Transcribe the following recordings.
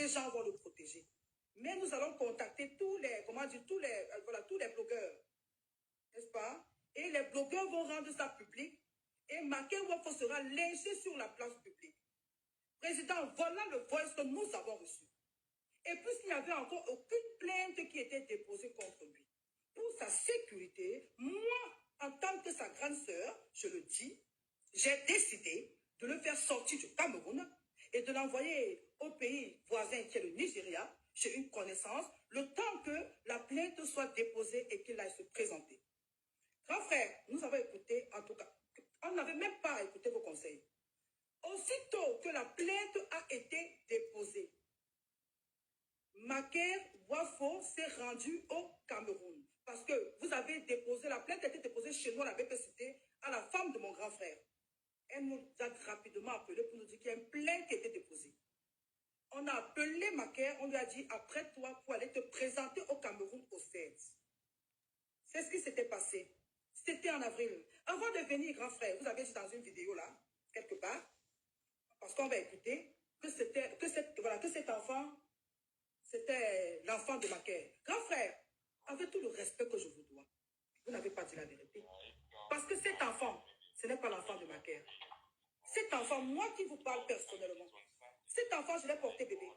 ces gens vont le protéger. Mais nous allons contacter tous les, tous les blogueurs, n'est-ce pas? Et les blogueurs vont rendre ça public et Maker Wafo sera lynché sur la place publique. Président, voilà le voice que nous avons reçu. Et puisqu'il n'y avait encore aucune plainte qui était déposée contre lui, pour sa sécurité, moi, en tant que sa grande sœur, je le dis, j'ai décidé de le faire sortir du Cameroun et de l'envoyer au pays voisin qui est le Nigeria, chez une connaissance, le temps que la plainte soit déposée et qu'il aille se présenter. Grand frère, nous avons écouté, en tout cas, on n'avait même pas écouté vos conseils. Aussitôt que la plainte a été déposée, Maker Wafo s'est rendu au Cameroun. Parce que vous avez déposé, la plainte a été déposée chez nous à la BPCT, à la femme de mon grand frère. Elle nous a rapidement appelé pour nous dire qu'il y a une plainte qui a été déposée. On a appelé Maker, on lui a dit, après toi, pour aller te présenter au Cameroun au 16. C'est ce qui s'était passé. C'était en avril. Avant de venir, grand frère, vous avez dit dans une vidéo là, quelque part, parce qu'on va écouter, que cet enfant, c'était l'enfant de Maker. Grand frère, avec tout le respect que je vous dois, vous n'avez pas dit la vérité. Parce que cet enfant, ce n'est pas l'enfant de Maker. Cet enfant, moi qui vous parle personnellement, cet enfant, je l'ai porté bébé.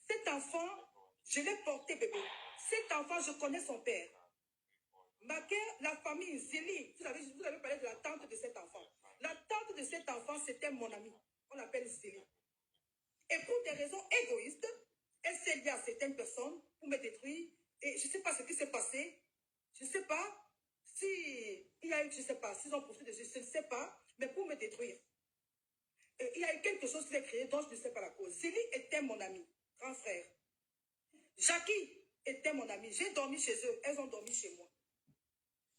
Cet enfant, je l'ai porté bébé. Cet enfant, je connais son père. Maker, la famille, Zélie, vous avez parlé de la tante de cet enfant. La tante de cet enfant, c'était mon ami. On l'appelle Zélie. Et pour des raisons égoïstes, elle s'est liée à certaines personnes pour me détruire. Et je ne sais pas ce qui s'est passé. Je ne sais pas si il y a eu, je ne sais pas, s'ils ont poursuivi, je ne sais pas, mais pour me détruire. Et il y a eu quelque chose qui s'est créé dont je ne sais pas la cause. Zélie était mon ami, grand frère. Jackie était mon ami. J'ai dormi chez eux, elles ont dormi chez moi.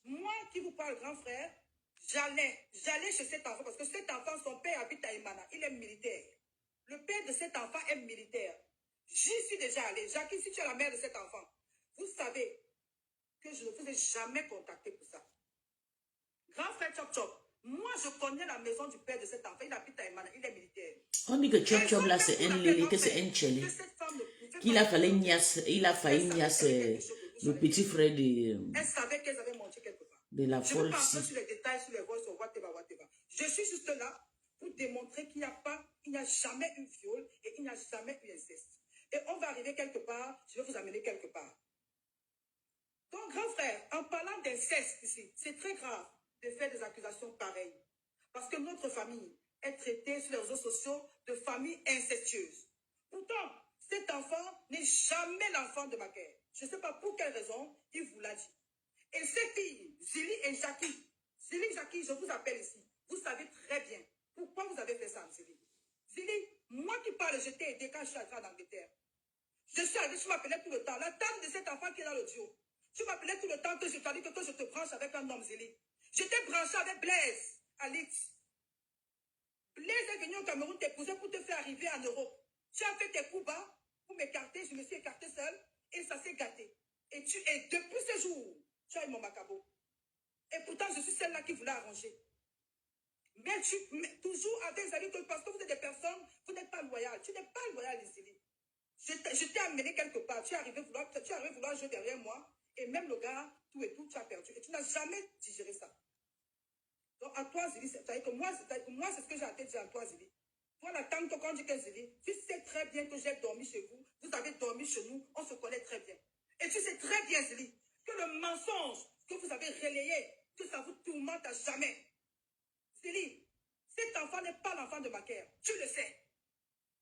Moi qui vous parle, grand frère, j'allais chez cet enfant parce que cet enfant, son père habite à Imana. Il est militaire. Le père de cet enfant est militaire. J'y suis déjà allé. Jackie, si tu es la mère de cet enfant, vous savez que je ne vous ai jamais contacté pour ça. Grand frère Chop Chop, moi je connais la maison du père de cet enfant. Il habite à Imana. Il est militaire. On dit que Chop Chop là, c'est un lélé, que c'est un tchelé. Qu'il a fallu nias, il a failli nias le petit frère de. Elle savait qu'elles avaient menti quelque part. De la je ne vais pas folle. entrer sur les détails, sur les voix, sur whatever. Je suis juste là pour démontrer qu'il n'y a jamais eu viol et il n'y a jamais eu inceste. Et on va arriver quelque part, je vais vous amener quelque part. Donc, grand frère, en parlant d'inceste ici, c'est très grave de faire des accusations pareilles. Parce que notre famille est traitée sur les réseaux sociaux de famille incestueuse. Pourtant, cet enfant n'est jamais l'enfant de Maker. Je ne sais pas pour quelle raison, il vous l'a dit. Et ces filles, Zélie et Jackie, je vous appelle ici. Vous savez très bien pourquoi vous avez fait ça, Zélie. Zélie, moi qui parle, je t'ai aidé quand je suis arrivée en Angleterre. Je suis arrivée, tu m'appelais tout le temps. La tante de cet enfant qui est dans le duo. Tu m'appelais tout le temps que je t'ai dit que je te branche avec un homme, Zélie. Je t'ai branché avec Blaise, Alix. Blaise est venu au Cameroun t'épouser pour te faire arriver en Europe. Tu as fait tes coups bas pour m'écarter. Je me suis écartée seule et ça s'est gâté. Et depuis ce jour, tu as eu mon macabo. Et pourtant, je suis celle-là qui voulait arranger. Mais toujours avec des amis, parce que vous êtes des personnes, vous n'êtes pas loyales. Tu n'es pas loyale, Zélie. Je t'ai amené quelque part. Tu es arrivé vouloir jouer derrière moi. Et même le gars, tout et tout, tu as perdu. Et tu n'as jamais digéré ça. Donc, à toi, Zélie, c'est-à-dire que moi, c'est ce que j'ai à te dire à toi, Zélie. Toi, la tante, quand on dit que Zélie, tu sais très bien que j'ai dormi chez vous. Vous avez dormi chez nous. On se connaît très bien. Et tu sais très bien, Zélie, que le mensonge que vous avez relayé, que ça vous tourmente à jamais. Zélie, cet enfant n'est pas l'enfant de Maker. Tu le sais.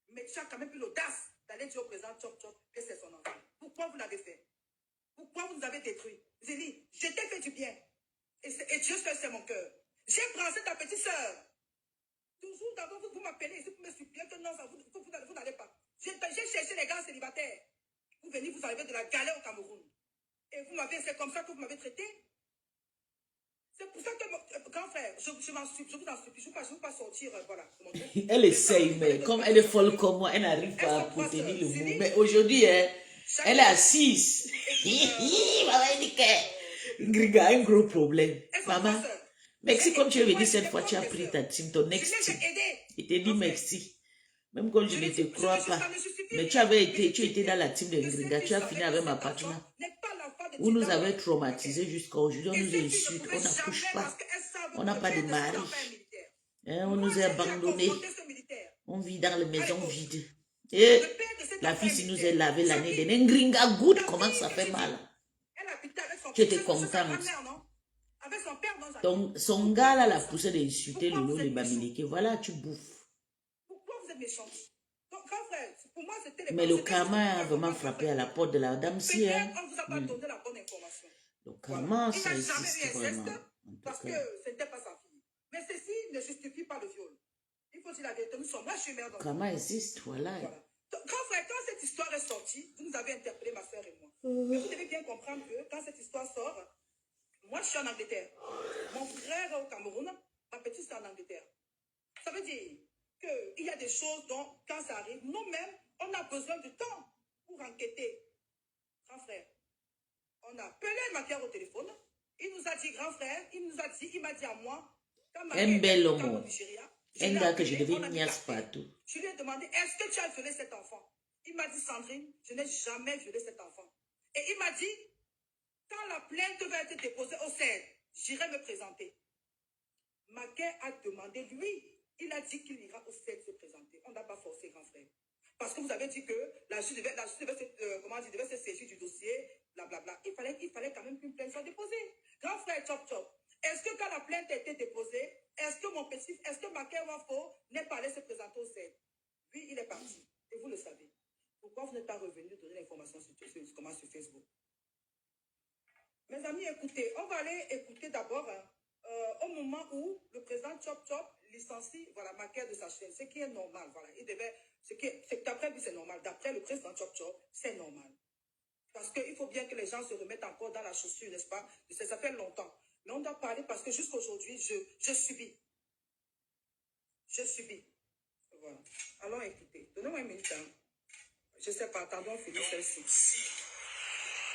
Mais tu as quand même eu l'audace d'aller dire au président Chop Chop que c'est son enfant. Pourquoi vous l'avez fait? Pourquoi vous nous avez détruit? Zélie, je t'ai fait du bien. Et Dieu seul, c'est mon cœur. J'ai brassé ta petite soeur. Toujours d'abord, vous m'appelez ici pour me supplier que non, vous n'allez pas. J'ai cherché les gars célibataires. Vous venez vous arriver de la galère au Cameroun. Et c'est comme ça que vous m'avez traité. C'est pour ça que, grand frère, je vous en supplie, je ne veux pas sortir, voilà. Elle essaye, mais comme elle est folle comme moi, elle n'arrive pas à tenir le mot. Mais aujourd'hui, elle est assise. Maman, elle dit que a un gros problème. Maman, merci comme tu l'avais dit cette fois, tu as pris ta team, ton next team. Il te dit merci. Même quand je ne te crois pas. Mais tu étais dans la team de Ngringa, tu as fini avec ma partenaire. Vous nous avez traumatisés jusqu'à aujourd'hui, on nous insulte, on n'accouche pas, on n'a pas de mari. Hein, on nous a abandonnés. On vit dans les maisons vides. Et la fille, si nous a lavé l'année dernière, Ngringa good, comment ça fait mal. Tu étais contente. Donc, son gars là l'a poussé d'insulter le nom de Bamileke. Voilà, tu bouffes. Pourquoi vous êtes méchant? Grand frère, pour moi, c'était mais le karma a vraiment frappé à la porte de la dame si. On ne vous a pas donné la bonne information. Le karma, ça existe vraiment. Parce que ce n'était pas sa fille. Mais ceci ne justifie pas le viol. Il faut dire la vérité. Nous sommes, moi, je suis mère d'enfant. Le karma existe, voilà. Grand frère, quand cette histoire est sortie, vous nous avez interpellé, ma soeur et moi. Mais vous devez bien comprendre que quand cette histoire sort, moi, je suis en Angleterre. Mon frère est au Cameroun, ma petite est en Angleterre. Ça veut dire qu'il y a des choses dont, quand ça arrive, nous-mêmes, on a besoin de temps pour enquêter. Grand frère, on a appelé Makia au téléphone. Il nous a dit, grand frère, il m'a dit à moi, quand un bel homme, au Nigeria, un gars que je devais niaise partout. Je lui ai demandé, est-ce que tu as violé cet enfant? Il m'a dit, Sandrine, je n'ai jamais violé cet enfant. Et il m'a dit, quand la plainte va être déposée au CED, j'irai me présenter. Makia a demandé, lui, il a dit qu'il ira au CED se présenter. On n'a pas forcé, grand frère. Parce que vous avez dit que la juge devait se saisir du dossier, blablabla. Il fallait quand même qu'une plainte soit déposée. Grand frère, chop chop. Est-ce que quand la plainte a été déposée, est-ce que Makia Wafo n'est pas allé se présenter au CED? Lui, il est parti. Et vous le savez. Pourquoi vous n'êtes pas revenu donner l'information sur Facebook? Mes amis, écoutez, on va aller écouter d'abord au moment où le président Chop Chop licencie Makia de sa chaîne, ce qui est normal. Voilà, d'après lui, c'est normal. D'après le président Chop Chop, c'est normal. Parce qu'il faut bien que les gens se remettent encore dans la chaussure, n'est-ce pas? Ça fait longtemps. Mais on doit parler parce que jusqu'à aujourd'hui, je subis. Je subis. Voilà. Allons écouter. Donnez-moi une minute. Hein. Je ne sais pas, attendons, finir celle-ci. Si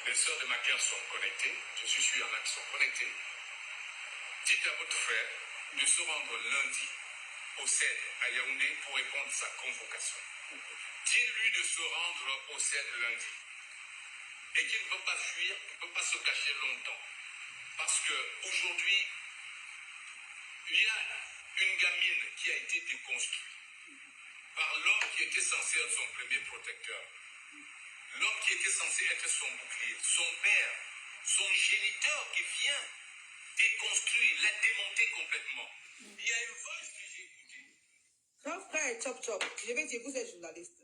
les sœurs de Makia sont connectées, je suis sûr, il y en a qui sont connectées. Dites à votre frère de se rendre lundi au CED à Yaoundé pour répondre à sa convocation. Dites-lui de se rendre au CED lundi. Et qu'il ne peut pas fuir, il ne peut pas se cacher longtemps. Parce qu'aujourd'hui, il y a une gamine qui a été déconstruite par l'homme qui était censé être son premier protecteur. L'homme qui était censé être son bouclier, son père, son géniteur qui vient déconstruire, l'a démonté complètement. Il y a une voix que j'ai écoutée. Grand frère Chop Chop, je vais dire, vous êtes journaliste.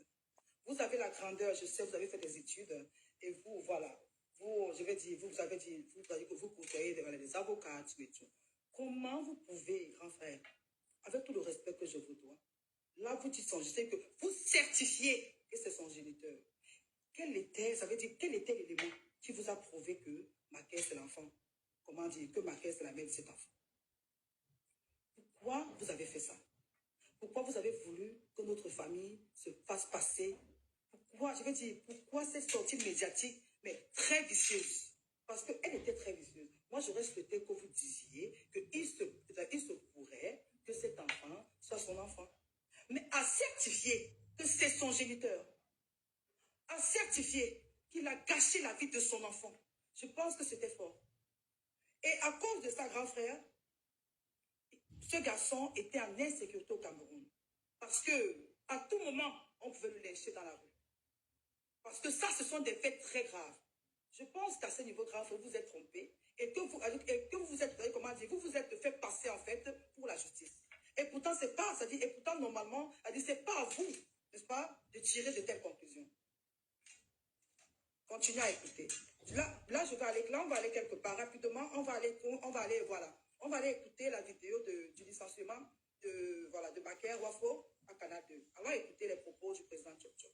Vous avez la grandeur, je sais, vous avez fait des études. Et vous, voilà. Vous, je vais dire, vous avez dit que vous côtoyez des avocats, et tout. Comment vous pouvez, grand frère, avec tout le respect que je vous dois, là, vous dites son géniteur, que vous certifiez que c'est son géniteur. Quel était l'élément qui vous a prouvé que Makia c'est l'enfant? Comment dire, que Makia c'est la mère de cet enfant? Pourquoi vous avez fait ça? Pourquoi vous avez voulu que notre famille se fasse passer? Pourquoi, je vais dire, pourquoi cette sortie médiatique, mais très vicieuse? Parce qu'elle était très vicieuse. Moi, j'aurais souhaité que vous disiez qu'il se pourrait que cet enfant soit son enfant. Mais à certifier que c'est son géniteur, à certifier qu'il a gâché la vie de son enfant, je pense que c'était fort. Et à cause de ça, grand frère, ce garçon était en insécurité au Cameroun. Parce que à tout moment, on pouvait le lyncher dans la rue. Parce que ça, ce sont des faits très graves. Je pense qu'à ce niveau grave, vous vous êtes trompé et que vous vous êtes, comment dire, vous vous êtes fait passer en fait pour la justice. Et pourtant, c'est pas, ça dit, et pourtant, normalement, c'est pas à vous, n'est-ce pas, de tirer de telles conclusions. Continuez à écouter. Là, on va aller quelque part rapidement. On va aller écouter la vidéo du licenciement de Makia Wafo à Canal 2. Allons écouter les propos du président Chop Chop.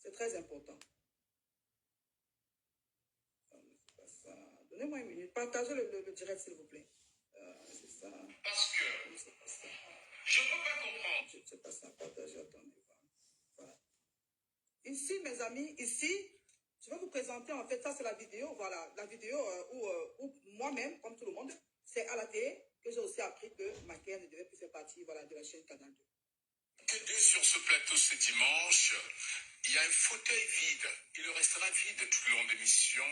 C'est très important. Donnez-moi une minute. Partagez le direct, s'il vous plaît. C'est ça. Parce que je ne peux pas comprendre. Je ne sais pas ça. Partagez, attendez. Voilà. Ici, mes amis, je vais vous présenter, en fait, ça c'est la vidéo, voilà, la vidéo où moi-même, comme tout le monde, c'est à la télé que j'ai aussi appris que Makia ne devait plus faire partie, voilà, de la chaîne Canal 2. Que 2 sur ce plateau ce dimanche, il y a un fauteuil vide. Il restera vide tout le long de l'émission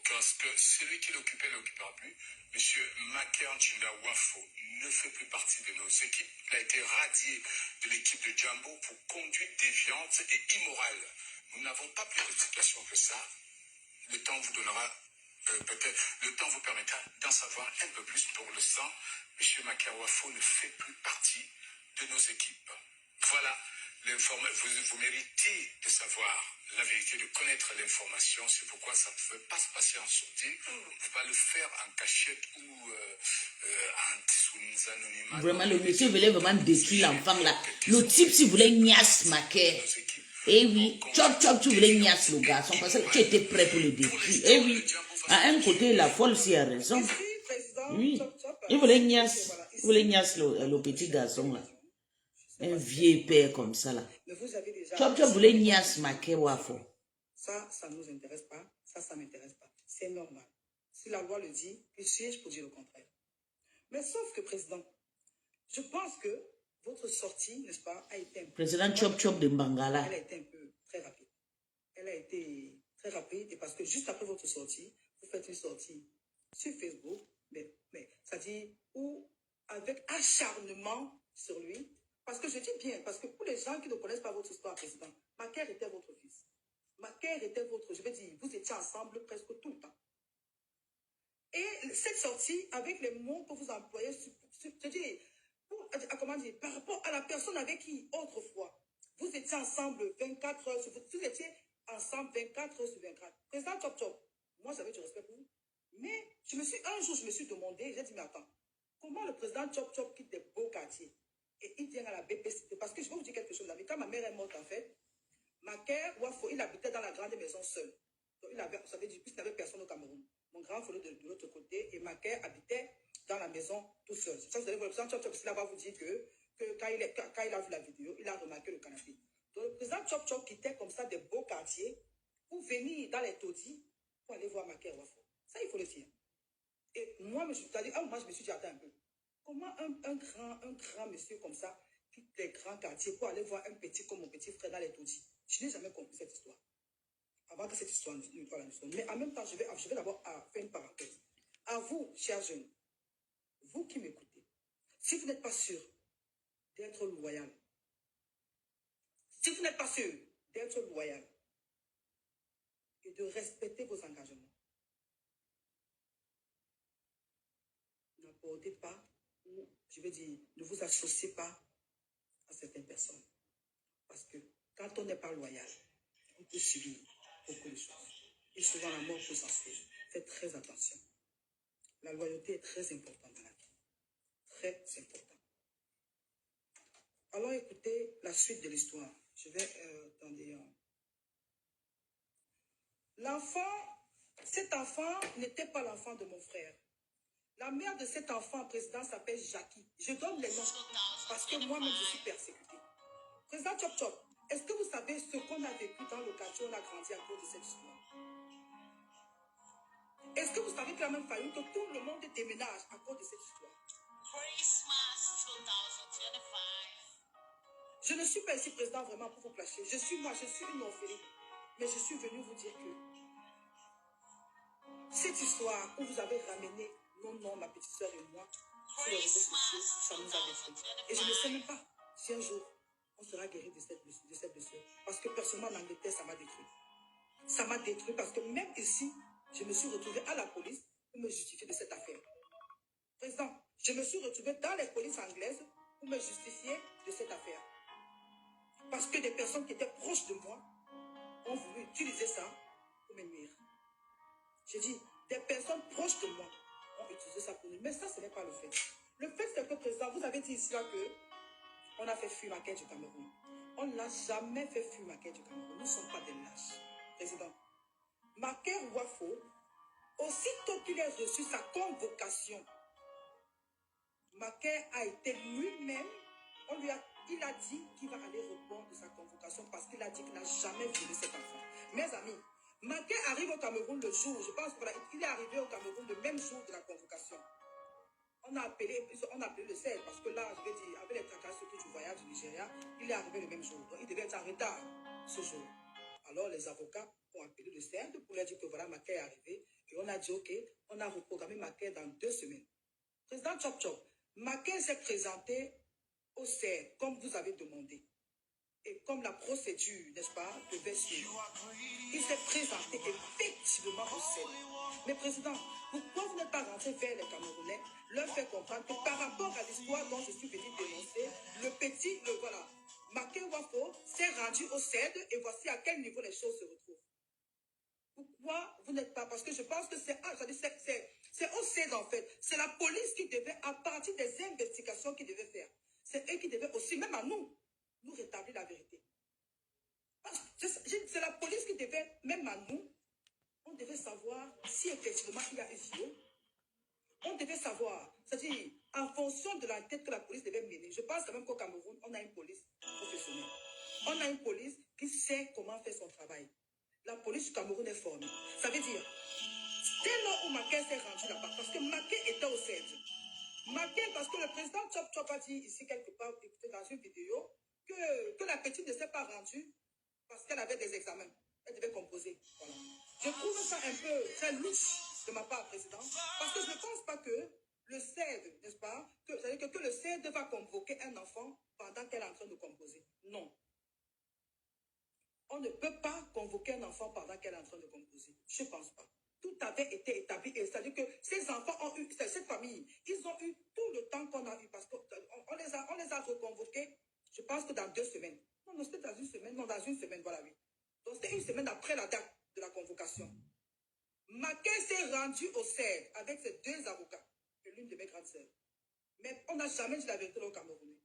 parce que celui qui l'occupait ne l'occupera plus. Monsieur Maker Njinda Wafo ne fait plus partie de nos équipes. Il a été radié de l'équipe de Jambo pour conduite déviante et immorale. Nous n'avons pas plus de situation que ça. Le temps vous donnera, peut-être, le temps vous permettra d'en savoir un peu plus. Pour l'instant, M. Maker Wafo ne fait plus partie de nos équipes. Voilà, vous méritez de savoir la vérité, de connaître l'information. C'est pourquoi ça ne peut pas se passer en sortie. On ne peut pas le faire en cachette ou sous anonymat. Vraiment, le monsieur voulait vraiment détruire l'enfant là. Le type, s'il voulait niasse Maker. Eh oui, chop chop, tu voulais niasse le garçon parce que tu étais prêt pour le détruire. Eh oui, à un côté, la folle, si a raison. Oui, il voulait niasse le petit garçon là. Un vieux père comme ça là. Chop chop voulait niasse Maker Wafo. Ça ne nous intéresse pas. Ça ne m'intéresse pas. C'est normal. Si la loi le dit, que suis-je pour dire le contraire? Mais sauf que, Président, je pense que votre sortie, n'est-ce pas, a été un peu... Président Chop Chop de Mbangala. Elle a été un peu très rapide. Elle a été très rapide et parce que juste après votre sortie, vous faites une sortie sur Facebook, mais ça dit, ou avec acharnement sur lui. Parce que je dis bien, parce que pour les gens qui ne connaissent pas votre histoire, Président, Maker était votre fils. Maker était votre, je vais dire, vous étiez ensemble presque tout le temps. Et cette sortie, avec les mots que vous employez, je dis, comment dire, par rapport à la personne avec qui, autrefois, vous étiez ensemble 24 heures sur 24, vous étiez ensemble 24 heures sur 24. Président Chop Chop, moi j'avais du respect pour vous. Mais un jour, je me suis demandé, j'ai dit, mais attends, comment le président Chop Chop quitte des beaux quartiers et il vient à la BPCT? Parce que je vais vous dire quelque chose, quand ma mère est morte, en fait, Maker Wafo, il habitait dans la grande maison seul. Donc, ça veut dire qu'il n'avait personne au Cameroun. Mon grand frère de l'autre côté et Maker habitait dans la maison tout seul. Ça, vous allez voir, le président Chop Chop, il va vous dire que quand il a vu la vidéo, il a remarqué le canapé. Donc, le président Chop Chop quittait comme ça des beaux quartiers pour venir dans les taudis pour aller voir Maker Wafo. Ça, il faut le dire. Et moi, je me suis dit, attends un peu. Comment un grand monsieur comme ça quitte les grands quartiers pour aller voir un petit comme mon petit frère dans les taudis? Je n'ai jamais compris cette histoire. Avant que cette histoire ne soit la leçon. Mais en même temps, je vais d'abord faire une parenthèse. À vous, chers jeunes, vous qui m'écoutez, si vous n'êtes pas sûr d'être loyal, si vous n'êtes pas sûr d'être loyal et de respecter vos engagements, n'apportez pas, ou je veux dire, ne vous associez pas à certaines personnes. Parce que quand on n'est pas loyal, on peut subir beaucoup de choses. Et souvent la mort peut s'en suivre. Faites très attention. La loyauté est très importante dans la vie. Très important. Alors écoutez la suite de l'histoire. Je vais attendez. Cet enfant n'était pas l'enfant de mon frère. La mère de cet enfant, président, s'appelle Jackie. Je donne les noms parce que moi-même je suis persécutée. Président Chop Chop, est-ce que vous savez ce qu'on a vécu dans le quartier où on a grandi à cause de cette histoire? Est-ce que vous savez qu'il a même fallu que tout le monde déménage à cause de cette histoire? Christmas 2025. Je ne suis pas ici, président, vraiment pour vous placer. Je suis une orpheline. Mais je suis venue vous dire que cette histoire où vous avez ramené non, ma petite soeur et moi sur les réseaux sociaux, ça nous a détruit. Et je ne sais même pas si un jour on sera guéri de cette blessure. Parce que personnellement, en Angleterre, ça m'a détruit. Ça m'a détruit parce que même ici, je me suis retrouvée à la police pour me justifier de cette affaire. Président, je me suis retrouvée dans les polices anglaises pour me justifier de cette affaire. Parce que des personnes qui étaient proches de moi ont voulu utiliser ça pour me nuire. J'ai dit, des personnes proches de moi ont utilisé ça pour nous. Mais ça, ce n'est pas le fait. Le fait, c'est que, président, vous avez dit ici là que on a fait fuir Maker du Cameroun. On n'a jamais fait fuir Maker du Cameroun. Nous ne sommes pas des lâches. Président, Maker Wafo, aussitôt qu'il a reçu sa convocation, Maker a été lui-même, il a dit qu'il va aller répondre de sa convocation parce qu'il a dit qu'il n'a jamais violé cet enfant. Mes amis, Maker arrive au Cameroun le jour, je pense qu'il est arrivé au Cameroun le même jour de la convocation. on a appelé le 16 parce que là, je vais dire, avec les tracas surtout du voyage du Nigeria, il est arrivé le même jour. Donc, il devait être en retard ce jour. Alors, les avocats ont appelé le 16 pour leur dire que voilà, Macky est arrivé. Et on a dit, OK, on a reprogrammé Macky dans 2 semaines. Président Chop Chop, Macky s'est présenté au CER comme vous avez demandé. Et comme la procédure, n'est-ce pas, devait suivre. Il s'est présenté effectivement au CER. Mais président, pourquoi vous n'êtes pas rentré vers les Camerounais, leur faire comprendre que par rapport à l'histoire dont je suis venu dénoncer, le voilà, Macky Wafo s'est rendu au CED et voici à quel niveau les choses se retrouvent. Pourquoi vous n'êtes pas? Parce que je pense que c'est au CED en fait. C'est la police qui devait, à partir des investigations qu'ils devaient faire, c'est eux qui devaient aussi, même à nous rétablir la vérité. C'est la police qui devait, même à nous, on devait savoir si effectivement il y a eu viol. On devait savoir, c'est-à-dire en fonction de l'enquête que la police devait mener. Je pense quand même qu'au Cameroun, on a une police professionnelle. On a une police qui sait comment faire son travail. La police du Cameroun est formée. Ça veut dire, dès lors où Macky s'est rendu là-bas, parce que Macky était au siège. Macky, parce que le président Chop Chop a dit ici quelque part, écoutez, dans une vidéo, que la petite ne s'est pas rendue parce qu'elle avait des examens. Elle devait composer. Voilà. Je trouve ça un peu très louche de ma part, président, parce que je ne pense pas que le CED, n'est-ce pas, c'est-à-dire que le CED va convoquer un enfant pendant qu'elle est en train de composer. Non. On ne peut pas convoquer un enfant pendant qu'elle est en train de composer. Je ne pense pas. Tout avait été établi. C'est-à-dire que ces enfants ont eu, cette famille, ils ont eu tout le temps qu'on a eu parce qu'on les a reconvoqués, je pense que dans 2 semaines. Non, c'était dans une semaine. Non, dans une semaine, voilà, oui. Donc, c'était une semaine après la date de la convocation. Macky s'est rendu au CED avec ses 2 avocats et l'une de mes grandes sœurs. Mais on n'a jamais dit la vérité au Camerounais.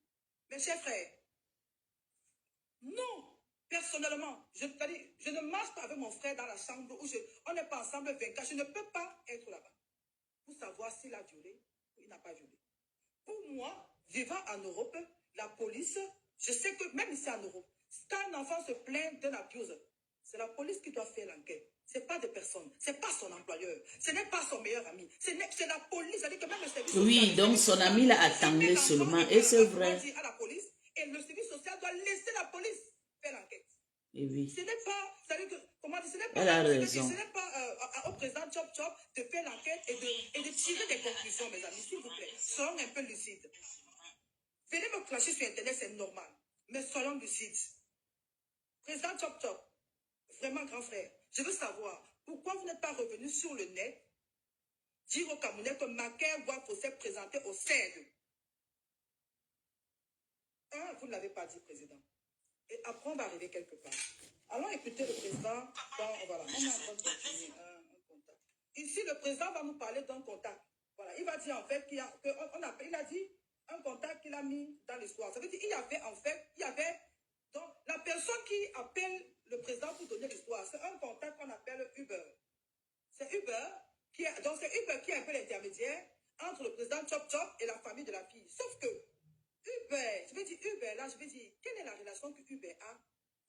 Mes chers frères, non. Personnellement, je ne marche pas avec mon frère dans la chambre où on n'est pas ensemble 24. Je ne peux pas être là-bas pour savoir s'il a violé ou il n'a pas violé. Pour moi, vivant en Europe, la police, je sais que même ici en Europe, quand un enfant se plaint d'un abuse, c'est la police qui doit faire l'enquête. Ce n'est pas des personnes, ce n'est pas son employeur, ce n'est pas son meilleur ami, c'est la police. C'est-à-dire que même le service Oui, social, donc son ami l'a attendu seulement, et c'est vrai. à la police, et le service social doit laisser la police faire l'enquête. Et oui. Ce n'est pas, c'est-à-dire que, comment dire, ce n'est pas, Elle a raison. Ce n'est pas au président Chop Chop de faire l'enquête et de tirer des conclusions, mes amis, s'il vous plaît. Soyons un peu lucides. Venez me clasher sur Internet, c'est normal. Mais soyons lucides. Président Chop Chop, vraiment grand frère, je veux savoir pourquoi vous n'êtes pas revenu sur le net dire aux Camerounais que Macky Wafo s'est présenté au CED. Vous ne l'avez pas dit, président. Et après, on va arriver quelque part. Allons écouter le président. Voilà, on a un contact. Ici, le président va nous parler d'un contact. Voilà, il va dire en fait il a dit un contact qu'il a mis dans l'histoire. Ça veut dire qu'il y avait, donc la personne qui appelle le président pour donner l'histoire, c'est un contact qu'on appelle Uber. C'est Uber qui est un peu l'intermédiaire entre le président Chop Chop et la famille de la fille. Sauf que Uber, quelle est la relation que Uber a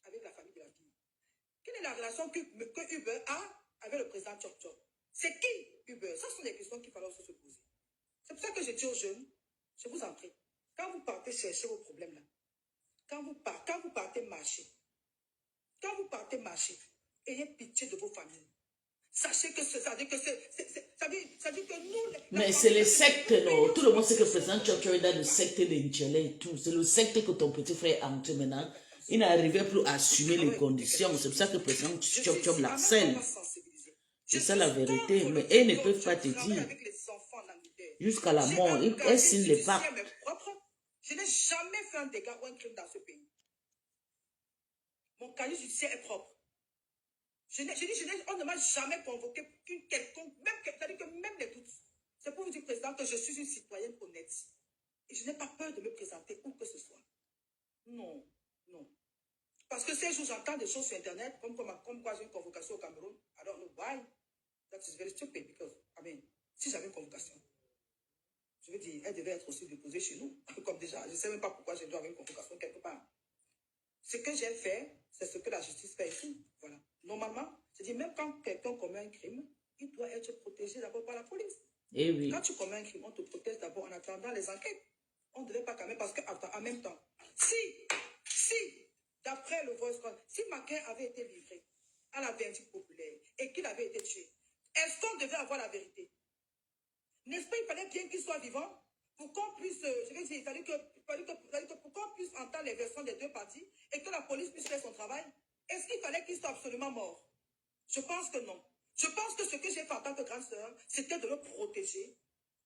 avec la famille de la fille? Quelle est la relation que Uber a avec le président Chop Chop? C'est qui Uber? Ça sont des questions qu'il fallait aussi se poser. C'est pour ça que je dis aux jeunes, je vous en prie, quand vous partez chercher vos problèmes là, quand vous partez marcher, ayez pitié de vos familles. Sachez que ça dit que nous... Mais c'est les sectes, non? Tout le monde sait que le président Chop Chop est dans le secte de Nigeria et tout. C'est le secte que ton petit frère a entré maintenant. Il n'arrivait plus à assumer les conditions. C'est pour ça que le président Chop Chop l'harcèle. C'est ça la vérité. Mais elles ne peuvent pas te dire. Jusqu'à la mort, elles signent les pactes. Je n'ai jamais fait un dégât ou un crime dans ce pays. Mon casier judiciaire est propre. On ne m'a jamais convoqué une quelconque, c'est-à-dire que même les doutes. C'est pour vous dire, président, que je suis une citoyenne honnête. Et je n'ai pas peur de me présenter où que ce soit. Non, non. Parce que ces jours, j'entends des choses sur Internet, comme quoi j'ai une convocation au Cameroun. I don't know why. That is very stupid, because, si j'avais une convocation, je veux dire, elle devait être aussi déposée chez nous. Comme déjà, je ne sais même pas pourquoi je dois avoir une convocation quelque part. Ce que j'ai fait, c'est ce que la justice fait ici. Voilà. Normalement, c'est-à-dire même quand quelqu'un commet un crime, il doit être protégé d'abord par la police. Eh oui. Quand tu commets un crime, on te protège d'abord en attendant les enquêtes. On ne devait pas calmer parce qu'en même temps, si, d'après le voice call, si Maquin avait été livré à la verdict populaire et qu'il avait été tué, est-ce qu'on devait avoir la vérité? N'est-ce pas, il fallait bien qu'il soit vivant pour qu'on puisse, je vais dire, il fallait que pour qu'on puisse entendre les versions des deux parties et que la police puisse faire son travail. Est-ce qu'il fallait qu'il soit absolument mort? Je pense que non. Je pense que ce que j'ai fait en tant que grande sœur, c'était de le protéger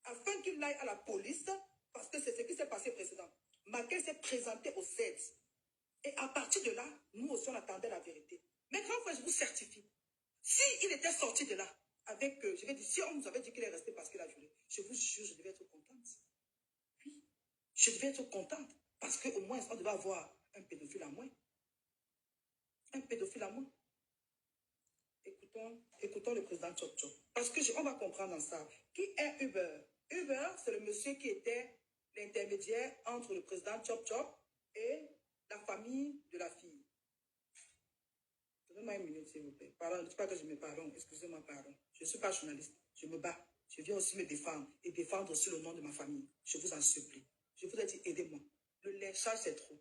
afin qu'il aille à la police, parce que c'est ce qui s'est passé précédemment. Maquin s'est présenté au CED. Et à partir de là, nous aussi, on attendait la vérité. Mais grand frère, je vous certifie, s'il était sorti de là, avec, je vais dire, si on nous avait dit qu'il est resté parce qu'il a violé, je vous jure, je devais être contente. Oui, je devais être contente, parce qu'au moins, on devait avoir un pédophile à moins. Un pédophile à moins. Écoutons le président Chop Chop. Parce qu'on va comprendre dans ça. Qui est Uber? Uber, c'est le monsieur qui était l'intermédiaire entre le président Chop Chop et la famille de la fille. Donnez-moi une minute, s'il vous plaît. Pardon, ne dites pas que je me pardonne. Excusez-moi, pardon. Je ne suis pas journaliste. Je me bats. Je viens aussi me défendre et défendre aussi le nom de ma famille. Je vous en supplie. Je vous ai dit, aidez-moi. Le lynchage, c'est trop.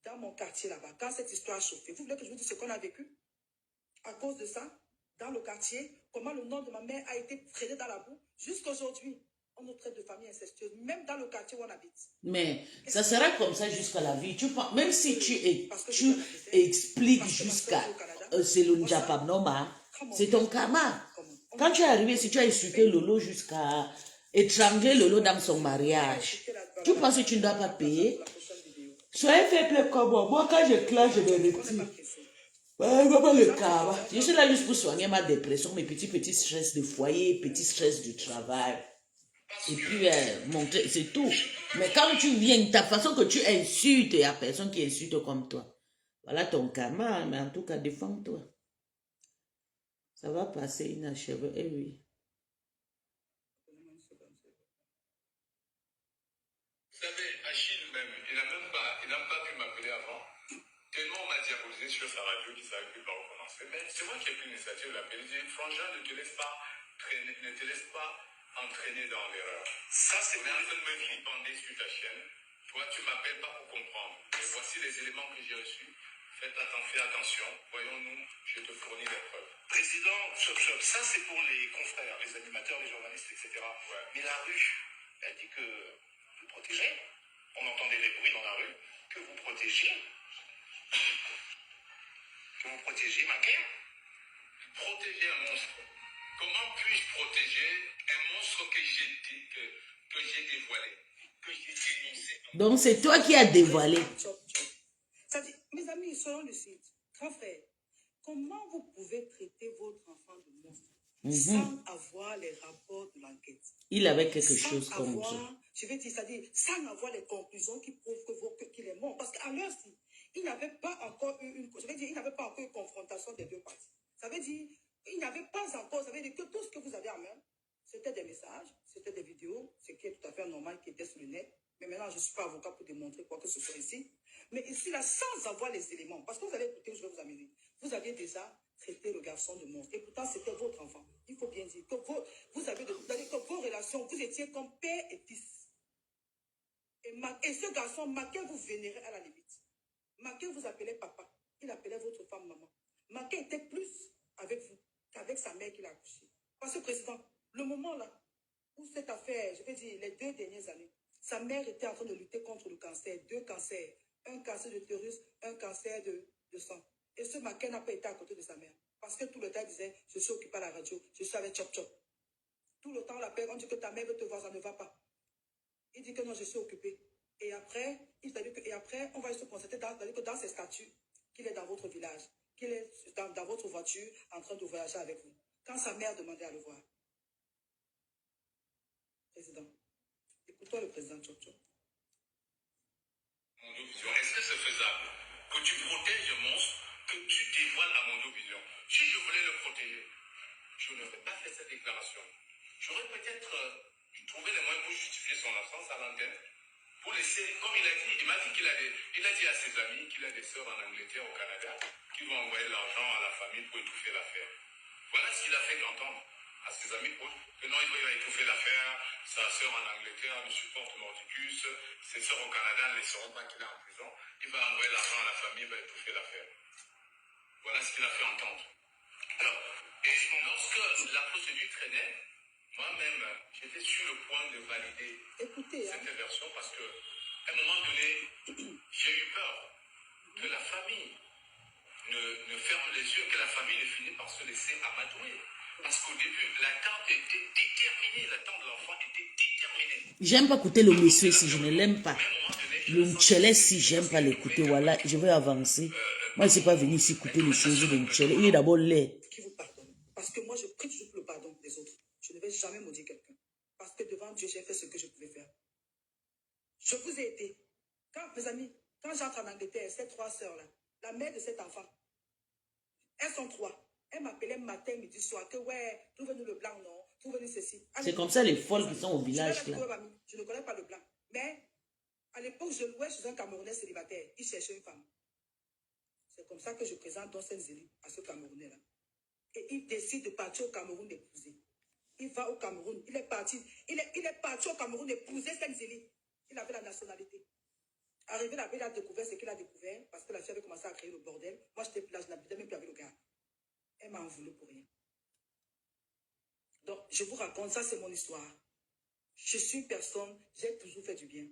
Dans mon quartier là-bas, quand cette histoire a chauffé, vous voulez que je vous dise ce qu'on a vécu? À cause de ça, dans le quartier, comment le nom de ma mère a été traité dans la boue. Jusqu'à aujourd'hui, on nous traite de famille incestueuse, même dans le quartier où on habite. Mais ça sera comme ça jusqu'à la vie. Même si tu expliques jusqu'à c'est le Njapam c'est ton karma. Quand tu es arrivé, si tu as insulté Lolo jusqu'à étrangler Lolo dans son mariage, tu penses que tu ne dois pas payer? Soyez fait plaisir comme moi. Moi, quand je clash, je me retire. Je suis là juste pour soigner ma dépression, mes petits stress de foyer, petits stress du travail. Et puis, montrer, c'est tout. Mais quand tu viens, ta façon que tu insultes, il y a personne qui insulte comme toi. Voilà ton karma, mais en tout cas, défends-toi. Ça va passer inachevé, eh oui. Vous savez, Achille même, il n'a pas pu m'appeler avant. Tellement on m'a diabolisé sur sa radio qu'il ne savait plus par où commencer. Mais c'est moi qui ai pris l'initiative de l'appeler. Il dit, Frangin, ne te laisse pas entraîner dans l'erreur. Ça, c'est bien. On est en train de me vilipender sur ta chaîne. Toi, tu m'appelles pas pour comprendre. Et voici les éléments que j'ai reçus. Faites attention. Voyons-nous, je te fournis des preuves. Président, ça c'est pour les confrères, les animateurs, les journalistes, etc. Ouais. Mais la rue, elle dit que vous protégez. On entendait des bruits dans la rue. Que vous protégez. Que vous protégez Maquin. Protéger un monstre. Comment puis-je protéger un monstre que j'ai dévoilé, que j'ai dénoncé? Donc c'est toi qui as dévoilé. Ça dit, mes amis, soyons lucides. Grand frère, comment vous pouvez traiter votre enfant de monstre sans avoir les rapports de l'enquête? Il avait quelque chose comme ça. Je vais dire, c'est-à-dire, sans avoir les conclusions qui prouvent qu'il est mort. Parce qu'à l'heure-ci, il n'avait pas encore eu il n'avait pas encore eu confrontation des deux parties. Ça veut dire, il n'avait pas encore, ça veut dire que tout ce que vous avez en main, c'était des messages, c'était des vidéos, ce qui est tout à fait normal, qui était sur le net. Mais maintenant, je ne suis pas avocat pour démontrer quoi que ce soit ici. Mais ici, là, sans avoir les éléments, parce que vous allez écouter, je vais vous amener, vous aviez déjà traité le garçon de monstre. Et pourtant, c'était votre enfant. Il faut bien dire que que vos relations, vous étiez comme père et fils. Et ce garçon, Maquin vous vénérait à la limite. Maquin vous appelait papa. Il appelait votre femme maman. Maquin était plus avec vous qu'avec sa mère qu'il a accouché. Parce que, président, le moment là où cette affaire, je vais dire, les 2 dernières années, sa mère était en train de lutter contre le cancer, 2 cancers, un cancer de l'utérus, un cancer de sang. Et ce Maquin n'a pas été à côté de sa mère. Parce que tout le temps, il disait, je suis occupé à la radio, je suis avec Chop Chop. Tout le temps, on l'appelle, on dit que ta mère veut te voir, ça ne va pas. Il dit que non, je suis occupé. Et après, on va se constater dans ses statuts qu'il est dans votre village, qu'il est dans votre voiture en train de voyager avec vous. Quand sa mère demandait à le voir. Président, écoutons le président Chop Chop. Mondovision, est-ce que c'est faisable que tu protèges le monstre, que tu dévoiles à Mondovision? Si je voulais le protéger, je n'aurais pas fait cette déclaration. J'aurais peut-être trouvé les moyens pour justifier son absence à l'antenne, pour laisser, comme il a dit, il m'a dit qu'il a dit à ses amis qu'il a des sœurs en Angleterre, au Canada, qui vont envoyer l'argent à la famille pour étouffer l'affaire. Voilà ce qu'il a fait entendre. à ses amis proches que non, il va étouffer l'affaire, sa sœur en Angleterre lui supporte Mordicus, ses sœurs au Canada ne laisseront pas qu'il est en prison, il va envoyer l'argent à la famille, il va étouffer l'affaire. Voilà ce qu'il a fait entendre. Alors, et lorsque la procédure traînait, moi-même, j'étais sur le point de valider cette version parce que, à un moment donné, j'ai eu peur que la famille ne ferme les yeux, que la famille ne finisse par se laisser amadouer. Parce qu'au début, l'attente était déterminée, l'attente de l'enfant était déterminée. J'aime pas écouter le monsieur si je ne l'aime pas. Le Nchele, si j'aime pas l'écouter, voilà, je vais avancer. Moi, je ne suis pas venu ici écouter les choses de Nchele. Il est d'abord laid. Qui vous pardonne. Parce que moi, je prie toujours pour le pardon des autres. Je ne vais jamais maudire quelqu'un. Parce que devant Dieu, j'ai fait ce que je pouvais faire. Je vous ai aidé. Mes amis, quand j'entre en Angleterre, ces 3 sœurs-là, la mère de cet enfant, elles sont 3. Elle m'appelait matin, midi, soir, que ouais, trouvez-nous le blanc, non, trouvez-nous ceci. C'est comme ça les folles qui sont au village là. Je ne connais pas le blanc. Mais à l'époque, je louais chez un Camerounais célibataire. Il cherchait une femme. C'est comme ça que je présente Don Senzeli à ce Camerounais-là. Et il décide de partir au Cameroun d'épouser. Il va au Cameroun. Il est parti au Cameroun d'épouser Senzeli. Il avait la nationalité. Arrivé là-bas, il a découvert ce qu'il a découvert parce que la fille avait commencé à créer le bordel. Moi, j'étais plus là, je n'habitais même plus avec le gars. Elle m'a en voulu pour rien. Donc, je vous raconte, ça c'est mon histoire. Je suis une personne, j'ai toujours fait du bien.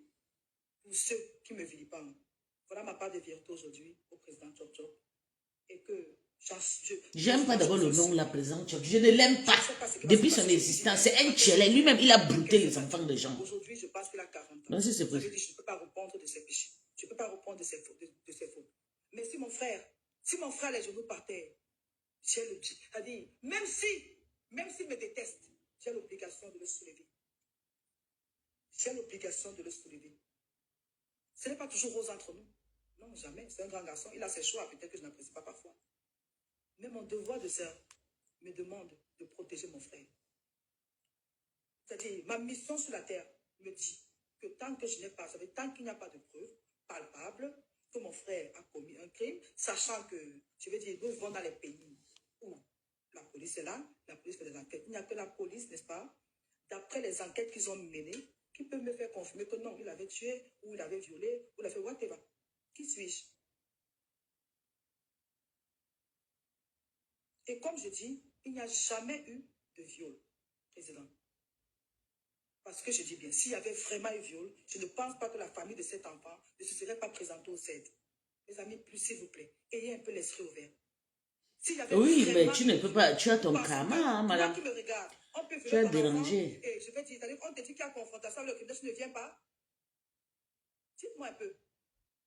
Pour ceux qui me vilipendent. Voilà ma part de vérité aujourd'hui au président Chop Chop. Et que j'aime pas d'abord le nom de la présidente Chop. Je ne l'aime pas. Depuis son existence, c'est un Nchele. Lui-même, il a brouté les enfants des gens. Aujourd'hui, je pense qu'il a 40 ans. Non, c'est je ne peux pas répondre de ses péchés. Je ne peux pas répondre de ses fautes. Mais si mon frère a les genoux par terre, j'ai le dit. C'est-à-dire, même s'il me déteste, j'ai l'obligation de le soulever. J'ai l'obligation de le soulever. Ce n'est pas toujours rose entre nous. Non, jamais. C'est un grand garçon. Il a ses choix. Peut-être que je n'apprécie pas parfois. Mais mon devoir de sœur me demande de protéger mon frère. C'est-à-dire, ma mission sur la terre me dit que tant que je n'ai pas, tant qu'il n'y a pas de preuves palpables que mon frère a commis un crime, sachant que, je veux dire, nous vivons dans les pays où la police est là, la police fait des enquêtes. Il n'y a que la police, n'est-ce pas, d'après les enquêtes qu'ils ont menées, qui peut me faire confirmer que non, il avait tué, ou il avait violé, ou il a fait whatever. Qui suis-je? Et comme je dis, il n'y a jamais eu de viol, président. Parce que je dis bien, s'il y avait vraiment eu viol, je ne pense pas que la famille de cet enfant ne se serait pas présentée au CED. Mes amis, plus s'il vous plaît, ayez un peu l'esprit ouvert. Oui, mais tu ne peux pas, tu as ton karma, hein, madame. Qui me regarde, on peut tu as dérangé. Et je vais dire, on te dit qu'il y a confrontation avec le criminel, tu ne viens pas. Dites-moi un peu.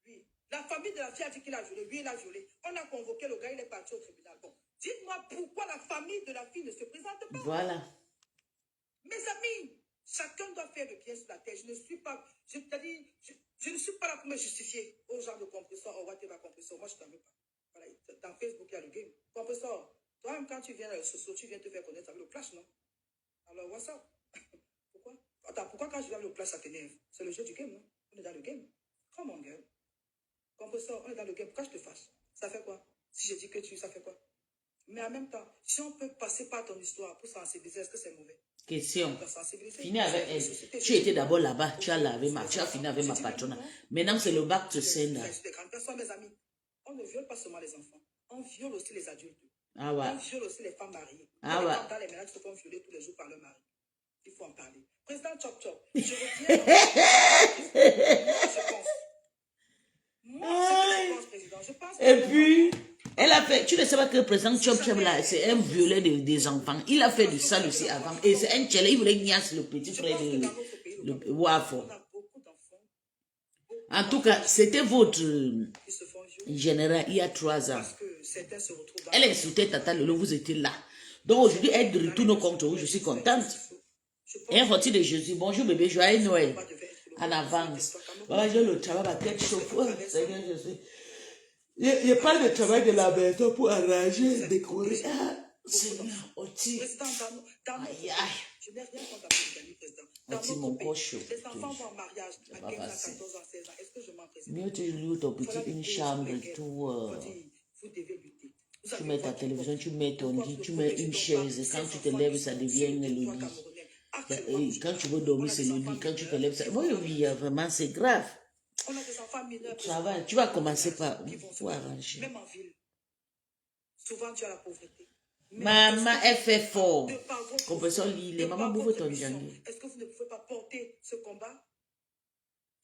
Oui. La famille de la fille a dit qu'il a violé. Lui, il a violé. On a convoqué le gars, il est parti au tribunal. Bon, dites-moi pourquoi la famille de la fille ne se présente pas. Voilà. Mes amis, chacun doit faire le bien sur la terre. Je ne suis pas, je ne suis pas là pour me justifier aux gens de compresseur, au whatever compresseur. Moi, je ne t'en veux pas. Voilà, dans Facebook, il y a le game. Compresseur, toi-même, quand tu viens dans le socio, tu viens te faire connaître avec le clash, non? Alors, what's up? Pourquoi? Attends, pourquoi quand je viens avec le clash, ça t'énerve? C'est le jeu du game, non? On est dans le game. Come on, girl. Compresseur, on est dans le game. Pourquoi je te fâche? Ça fait quoi? Si je dis que ça fait quoi? Mais en même temps, si on peut passer par ton histoire pour sensibiliser, est-ce que c'est mauvais? Question. Fini avec elle. Tu étais d'abord là-bas, tu as fini avec ma patronne. Maintenant, c'est le bac de scène. Des grandes personnes, mes amis. On ne viole pas seulement les enfants. On viole aussi les adultes. Ah ouais. On viole aussi les femmes mariées. Ah ouais. Les femmes dans les ménages se font violer tous les jours par leur mari. Il faut en parler. Président Chop Chop, je reviens. Moi, je pense, président. Je pense. Et puis, elle a fait, tu ne sais pas que le président Chop Chop là, c'est un violet des enfants. Il a fait du sale aussi avant. Et c'est un Nchele, il voulait gnasse le petit frère de Wafo. En tout cas, c'était votre général il y a 3 ans. Elle insultait Tata Lolo, vous étiez là. Donc aujourd'hui, elle retourne contre vous, je suis contente. Et un rôti de Jésus. Bonjour bébé, joyeux Noël. En avance. Voilà, j'ai le travail, ma tête chauffe. Seigneur Jésus. Je parle de travail de la maison pour arranger, décorer. Ah, Seigneur, Oti. Aïe, aïe. Je n'ai rien contre la polygamie, président. Oti, mon corps chaud. Les enfants vont en mariage à 15 ans, 14 ans, 16 ans. Est-ce que je m'en présente? Mieux tu loues ton petit, une chambre et tout. Vous devez lutter. Vous Tu allez mets ta voir qui télévision, porte. tu mets ton Pourquoi lit, vous tu ne mets protégez une donc pas chaise. Quand ces tu te enfants lèves, qui ça sont devient sur le le territoire lit. camerounais? Actuellement, Et je quand tu parle. veux dormir, On a c'est des le enfants lit. Quand tu te mineurs lèves, qui ça... vont Oui, à oui, l'âge. vraiment, c'est grave. On a des enfants mineurs Ça présentement va, tu vas dans nos commencer villages par où? qui vont se Faut battre, arranger. même en ville. Souvent, tu as la pauvreté. Mais est-ce Maman, que elle vous fait ne pouvez pas, fort. de par votre Compression foi, lit, de les mamans par bouffent votre ton mission, django. est-ce que vous ne pouvez pas porter ce combat?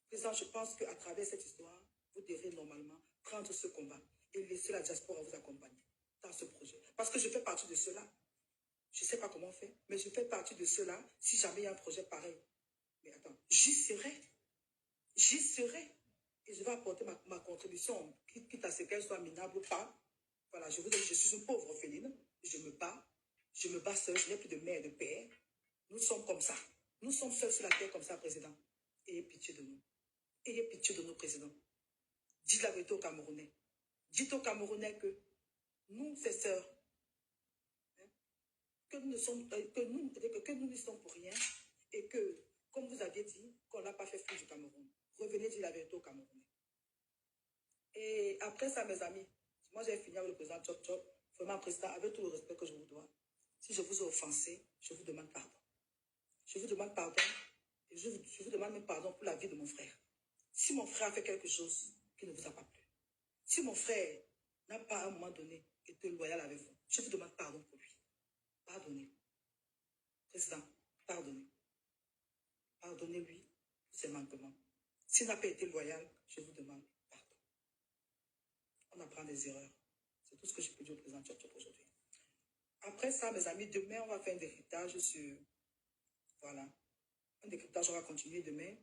Président, je pense qu'à travers cette histoire, vous devrez normalement prendre ce combat et laisser la diaspora vous accompagner dans ce projet. Parce que je fais partie de cela. Je ne sais pas comment on fait, mais je fais partie de cela si jamais il y a un projet pareil. Mais attends, j'y serai. J'y serai. Et je vais apporter ma contribution, quitte à ce qu'elle soit minable ou pas. Voilà, je vous dis, je suis une pauvre orpheline. Je me bats seule, je n'ai plus de mère et de père. Nous sommes comme ça. Nous sommes seuls sur la terre comme ça, président. Ayez pitié de nous. Ayez pitié de nos présidents. Dites la vérité aux Camerounais. Dites aux Camerounais que nous, ces sœurs, hein, que nous n'y sommes pour rien et que, comme vous aviez dit, qu'on n'a pas fait fou du Cameroun. Revenez dire la vérité aux Camerounais. Et après ça, mes amis, moi j'ai fini avec le président Chop Chop. Vraiment, président, avec tout le respect que je vous dois, si je vous ai offensé, je vous demande pardon. Je vous demande pardon et je vous demande même pardon pour la vie de mon frère. Si mon frère a fait quelque chose qui ne vous a pas plu, si mon frère n'a pas à un moment donné été loyal avec vous, je vous demande pardon pour lui. Pardonnez. Président, pardonnez. Pardonnez-lui pour ses manquements. S'il n'a pas été loyal, je vous demande pardon. On apprend des erreurs. C'est tout ce que je peux dire au président Chop Chop aujourd'hui. Après ça, mes amis, demain, on va faire un décryptage sur... Voilà. Un décryptage, on va continuer demain.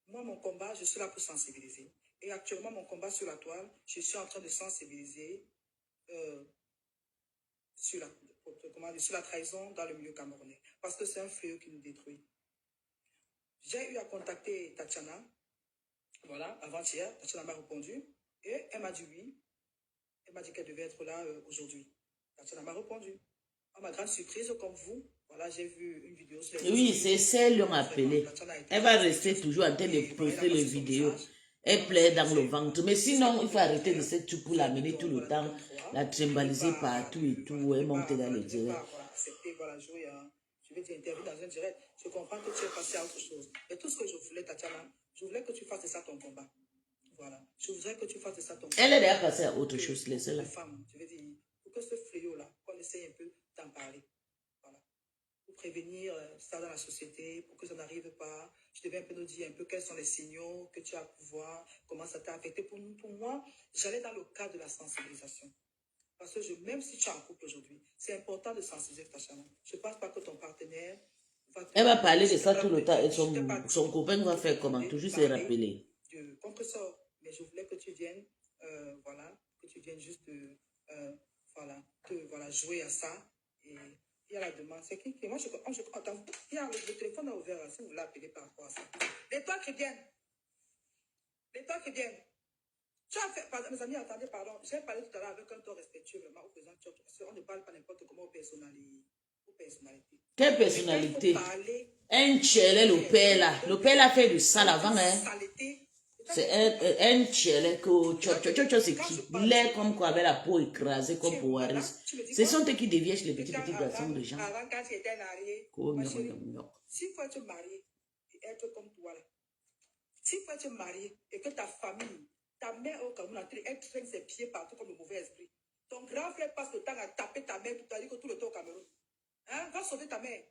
Moi, mon combat, je suis là pour sensibiliser. Et actuellement, mon combat sur la toile, je suis en train de sensibiliser sur la trahison dans le milieu camerounais. Parce que c'est un fléau qui nous détruit. J'ai eu à contacter Tatiana, voilà, avant-hier. Tatiana m'a répondu. Et elle m'a dit oui. Elle m'a dit qu'elle devait être là aujourd'hui. Tatiana m'a répondu. À ma grande surprise, comme vous, voilà, j'ai vu une vidéo sur les Oui, c'est celle qui l'ont appelée. Elle va rester toujours en train de poster les vidéos. Elle plaît dans le ventre. Mais sinon, il faut arrêter de cette tout pour l'amener tout le temps, la trimbaliser partout et tout, et monter dans les directs. Voilà, jouer, je vais t'interviewer dans un direct. Je comprends que tu es passé à autre chose. Mais tout ce que je voulais, Tatiana, je voulais que tu fasses de ça ton combat. Voilà. Je voudrais que tu fasses de ça ton combat. Elle est déjà passée à autre chose, laissez-la. Femmes, je veux dire, pour que ce fléau-là, qu'on essaye un peu d'en parler. Voilà. Pour prévenir ça dans la société, pour que ça n'arrive pas. Je devais un peu nous dire un peu quels sont les signaux que tu as pu voir, comment ça t'a affecté. Pour moi, j'allais dans le cadre de la sensibilisation. Parce que même si tu es en couple aujourd'hui, c'est important de sensibiliser ta chambre. Je ne pense pas que ton partenaire elle va parler de ça tout le temps et son copain va faire comment? Toujours se rappeler. De contre-sort. Mais je voulais que tu viennes, voilà, que tu viennes juste voilà, jouer à ça. Et il y a la demande. C'est qui? Moi, attends, il y a le téléphone est ouvert, si vous voulez appeler par rapport à ça. Les toi qui viennent. Les toi qui viennent. Tu as fait, pardon, mes amis, attendez, pardon. J'ai parlé tout à l'heure avec un ton respectueux, vraiment, au président Chop. Parce qu'on ne parle pas n'importe comment aux personnalités. Quelle personnalité? Un tchèlé, le père là. Le père a fait du sale avant, hein. C'est un tchèlé que Chop c'est qui? L'air comme quoi, avec la peau écrasée, comme pour Waris. Ce sont eux qui déviennent les petits garçons de gens. Avant, quand tu étais marié, s'il faut être marié et être comme toi là, s'il faut être marié et que ta famille, ta mère au Cameroun, elle traîne ses pieds partout comme le mauvais esprit. Ton grand frère passe le temps à taper ta mère tout à l'heure tout le temps au Cameroun. Hein? Va sauver ta mère.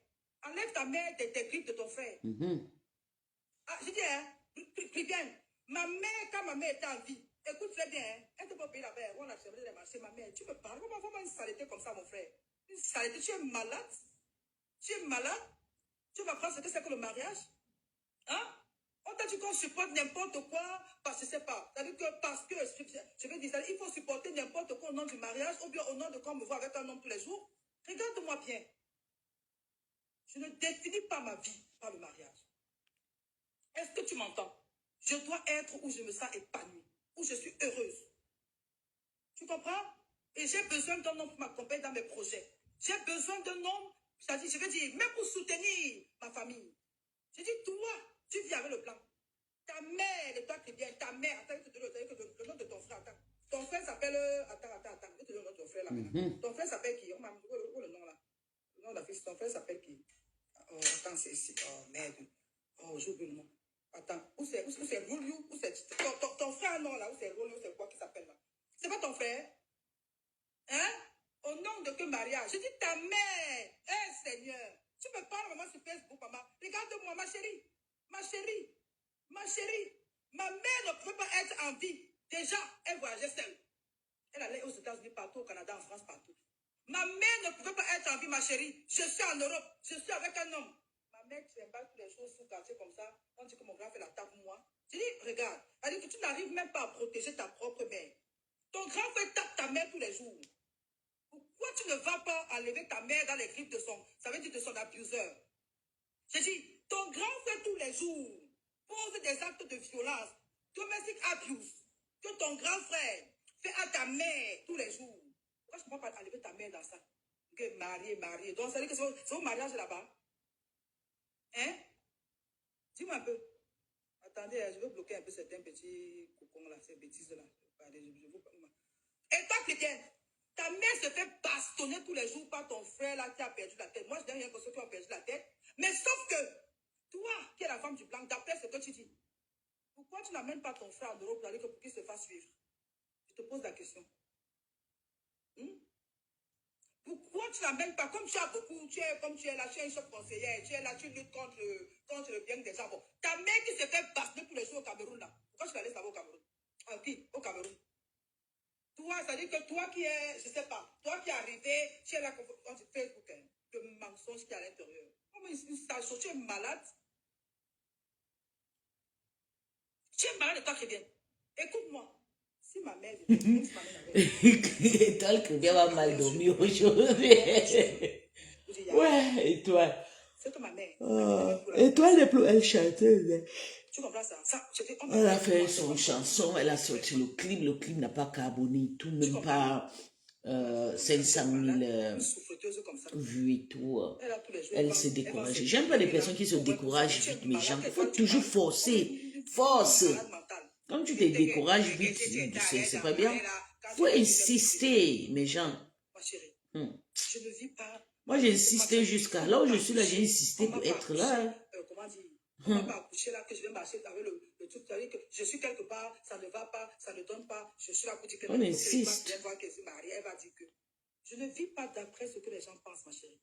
Enlève ta mère des grippes de ton frère. Ah, je dis, hein, prie bien. Ma mère, quand ma mère était en vie, écoute très bien, hein, elle ne peut pas payer la mère. On a semblé les marchés, ma mère. Tu me parles, comment faut une saleté comme ça, mon frère? Une saleté, tu es malade? Tu es malade? Tu m'apprends ce que c'est que le mariage? Hein? On t'a dit qu'on supporte n'importe quoi parce que c'est pas. C'est-à-dire que parce que, je veux dire, il faut supporter n'importe quoi au nom du mariage ou bien au nom de qu'on me voit avec un homme tous les jours. Regarde-moi bien. Je ne définis pas ma vie par le mariage. Est-ce que tu m'entends? Je dois être où je me sens épanouie, où je suis heureuse. Tu comprends? Et j'ai besoin d'un homme pour m'accompagner dans mes projets. J'ai besoin d'un homme, c'est-à-dire, je veux dire, même pour soutenir ma famille. Je dis, toi, tu vis avec le plan. Ta mère, et toi qui viens, ta mère, attends, le nom de ton frère, attends. Ton frère s'appelle... Attends. Je te donne ton frère là maintenant. Ton frère s'appelle qui? On m'a dit où le nom là? Le nom de la fille, ton frère s'appelle qui? Oh, attends, c'est ici. Oh, merde. Oh, j'ai oublié le nom. Attends, où c'est Rolio? Où c'est ton frère, non, là, où c'est Rolio, c'est quoi qui s'appelle là? C'est pas ton frère? Hein? Au nom de que mariage? Je dis ta mère! Eh, Seigneur! Tu me parles, maman, sur Facebook, maman. Regarde-moi, ma chérie. Ma chérie. Ma chérie. Ma mère ne pouvait pas être en vie. Déjà, elle voyageait seule. Elle allait aux États-Unis, partout, au Canada, en France, partout. Ma mère ne pouvait pas être en vie, ma chérie. Je suis en Europe. Je suis avec un homme. Ma mère trimballe toutes les choses sous quartier comme ça. On dit que mon grand fait la tape moi. Je dis, regarde. Elle dit que tu n'arrives même pas à protéger ta propre mère. Ton grand frère tape ta mère tous les jours. Pourquoi tu ne vas pas enlever ta mère dans les griffes de son, ça veut dire de son abuseur? J'ai dit, ton grand frère tous les jours pose des actes de violence, domestic abuse, que ton grand frère fait à ta mère tous les jours. Pourquoi tu ne vas pas enlever ta mère dans ça? Que marié. Donc, ça veut dire que c'est au mariage là-bas. Hein? Dis-moi un peu. Attendez, je vais bloquer un peu certains petits cocons là, ces bêtises là. Et toi, chrétienne, ta mère se fait bastonner tous les jours par ton frère là qui a perdu la tête. Moi, je n'ai rien que ceux qui ont perdu la tête. Mais sauf que, toi, qui es la femme du blanc, d'après ce que tu dis, pourquoi tu n'amènes pas ton frère en Europe pour qu'il se fasse suivre? Je te pose la question. Pourquoi tu n'amènes pas, comme tu as beaucoup, tu es là, tu es une chef conseillère, tu es là, tu luttes contre le bien des gens. Bon, ta mère qui se fait bastonner tous les jours au Cameroun là, pourquoi tu la laisses là-bas au Cameroun? Qui? Au Cameroun. Toi, ça dit que toi qui es, je ne sais pas, toi qui es arrivé, tu es là sur Facebook, hein, le mensonge qui est à l'intérieur. Tu es malade. Tu es malade de toi, chrétien. Écoute-moi. Si ma mère toi, le chrétien va mal dormir aujourd'hui. Ouais, et toi? C'est que ma mère. Et toi, elle chantait. Tu comprends ça? Elle a fait son chanson, elle a sorti le clip n'a pas carboné, tout, même pas 500 000 vues et tout. Elle s'est découragée. J'aime pas les personnes qui se découragent vite, mais j'aime. Il faut toujours forcer. Force. Quand tu te décourages vite, c'est pas bien. Il faut insister, mes gens. Ma chérie, je ne vis pas. Moi, j'ai insisté jusqu'à là où je suis là, j'ai insisté pour être là. Comment dire? On ne va pas accoucher là, que je vais marcher avec le truc. C'est-à-dire que je suis quelque part, ça ne va pas, ça ne donne pas. Je suis là pour dire que on insiste. Elle va voir qu'elle s'est mariée, elle va dire que je ne vis pas d'après ce que les gens pensent, ma chérie.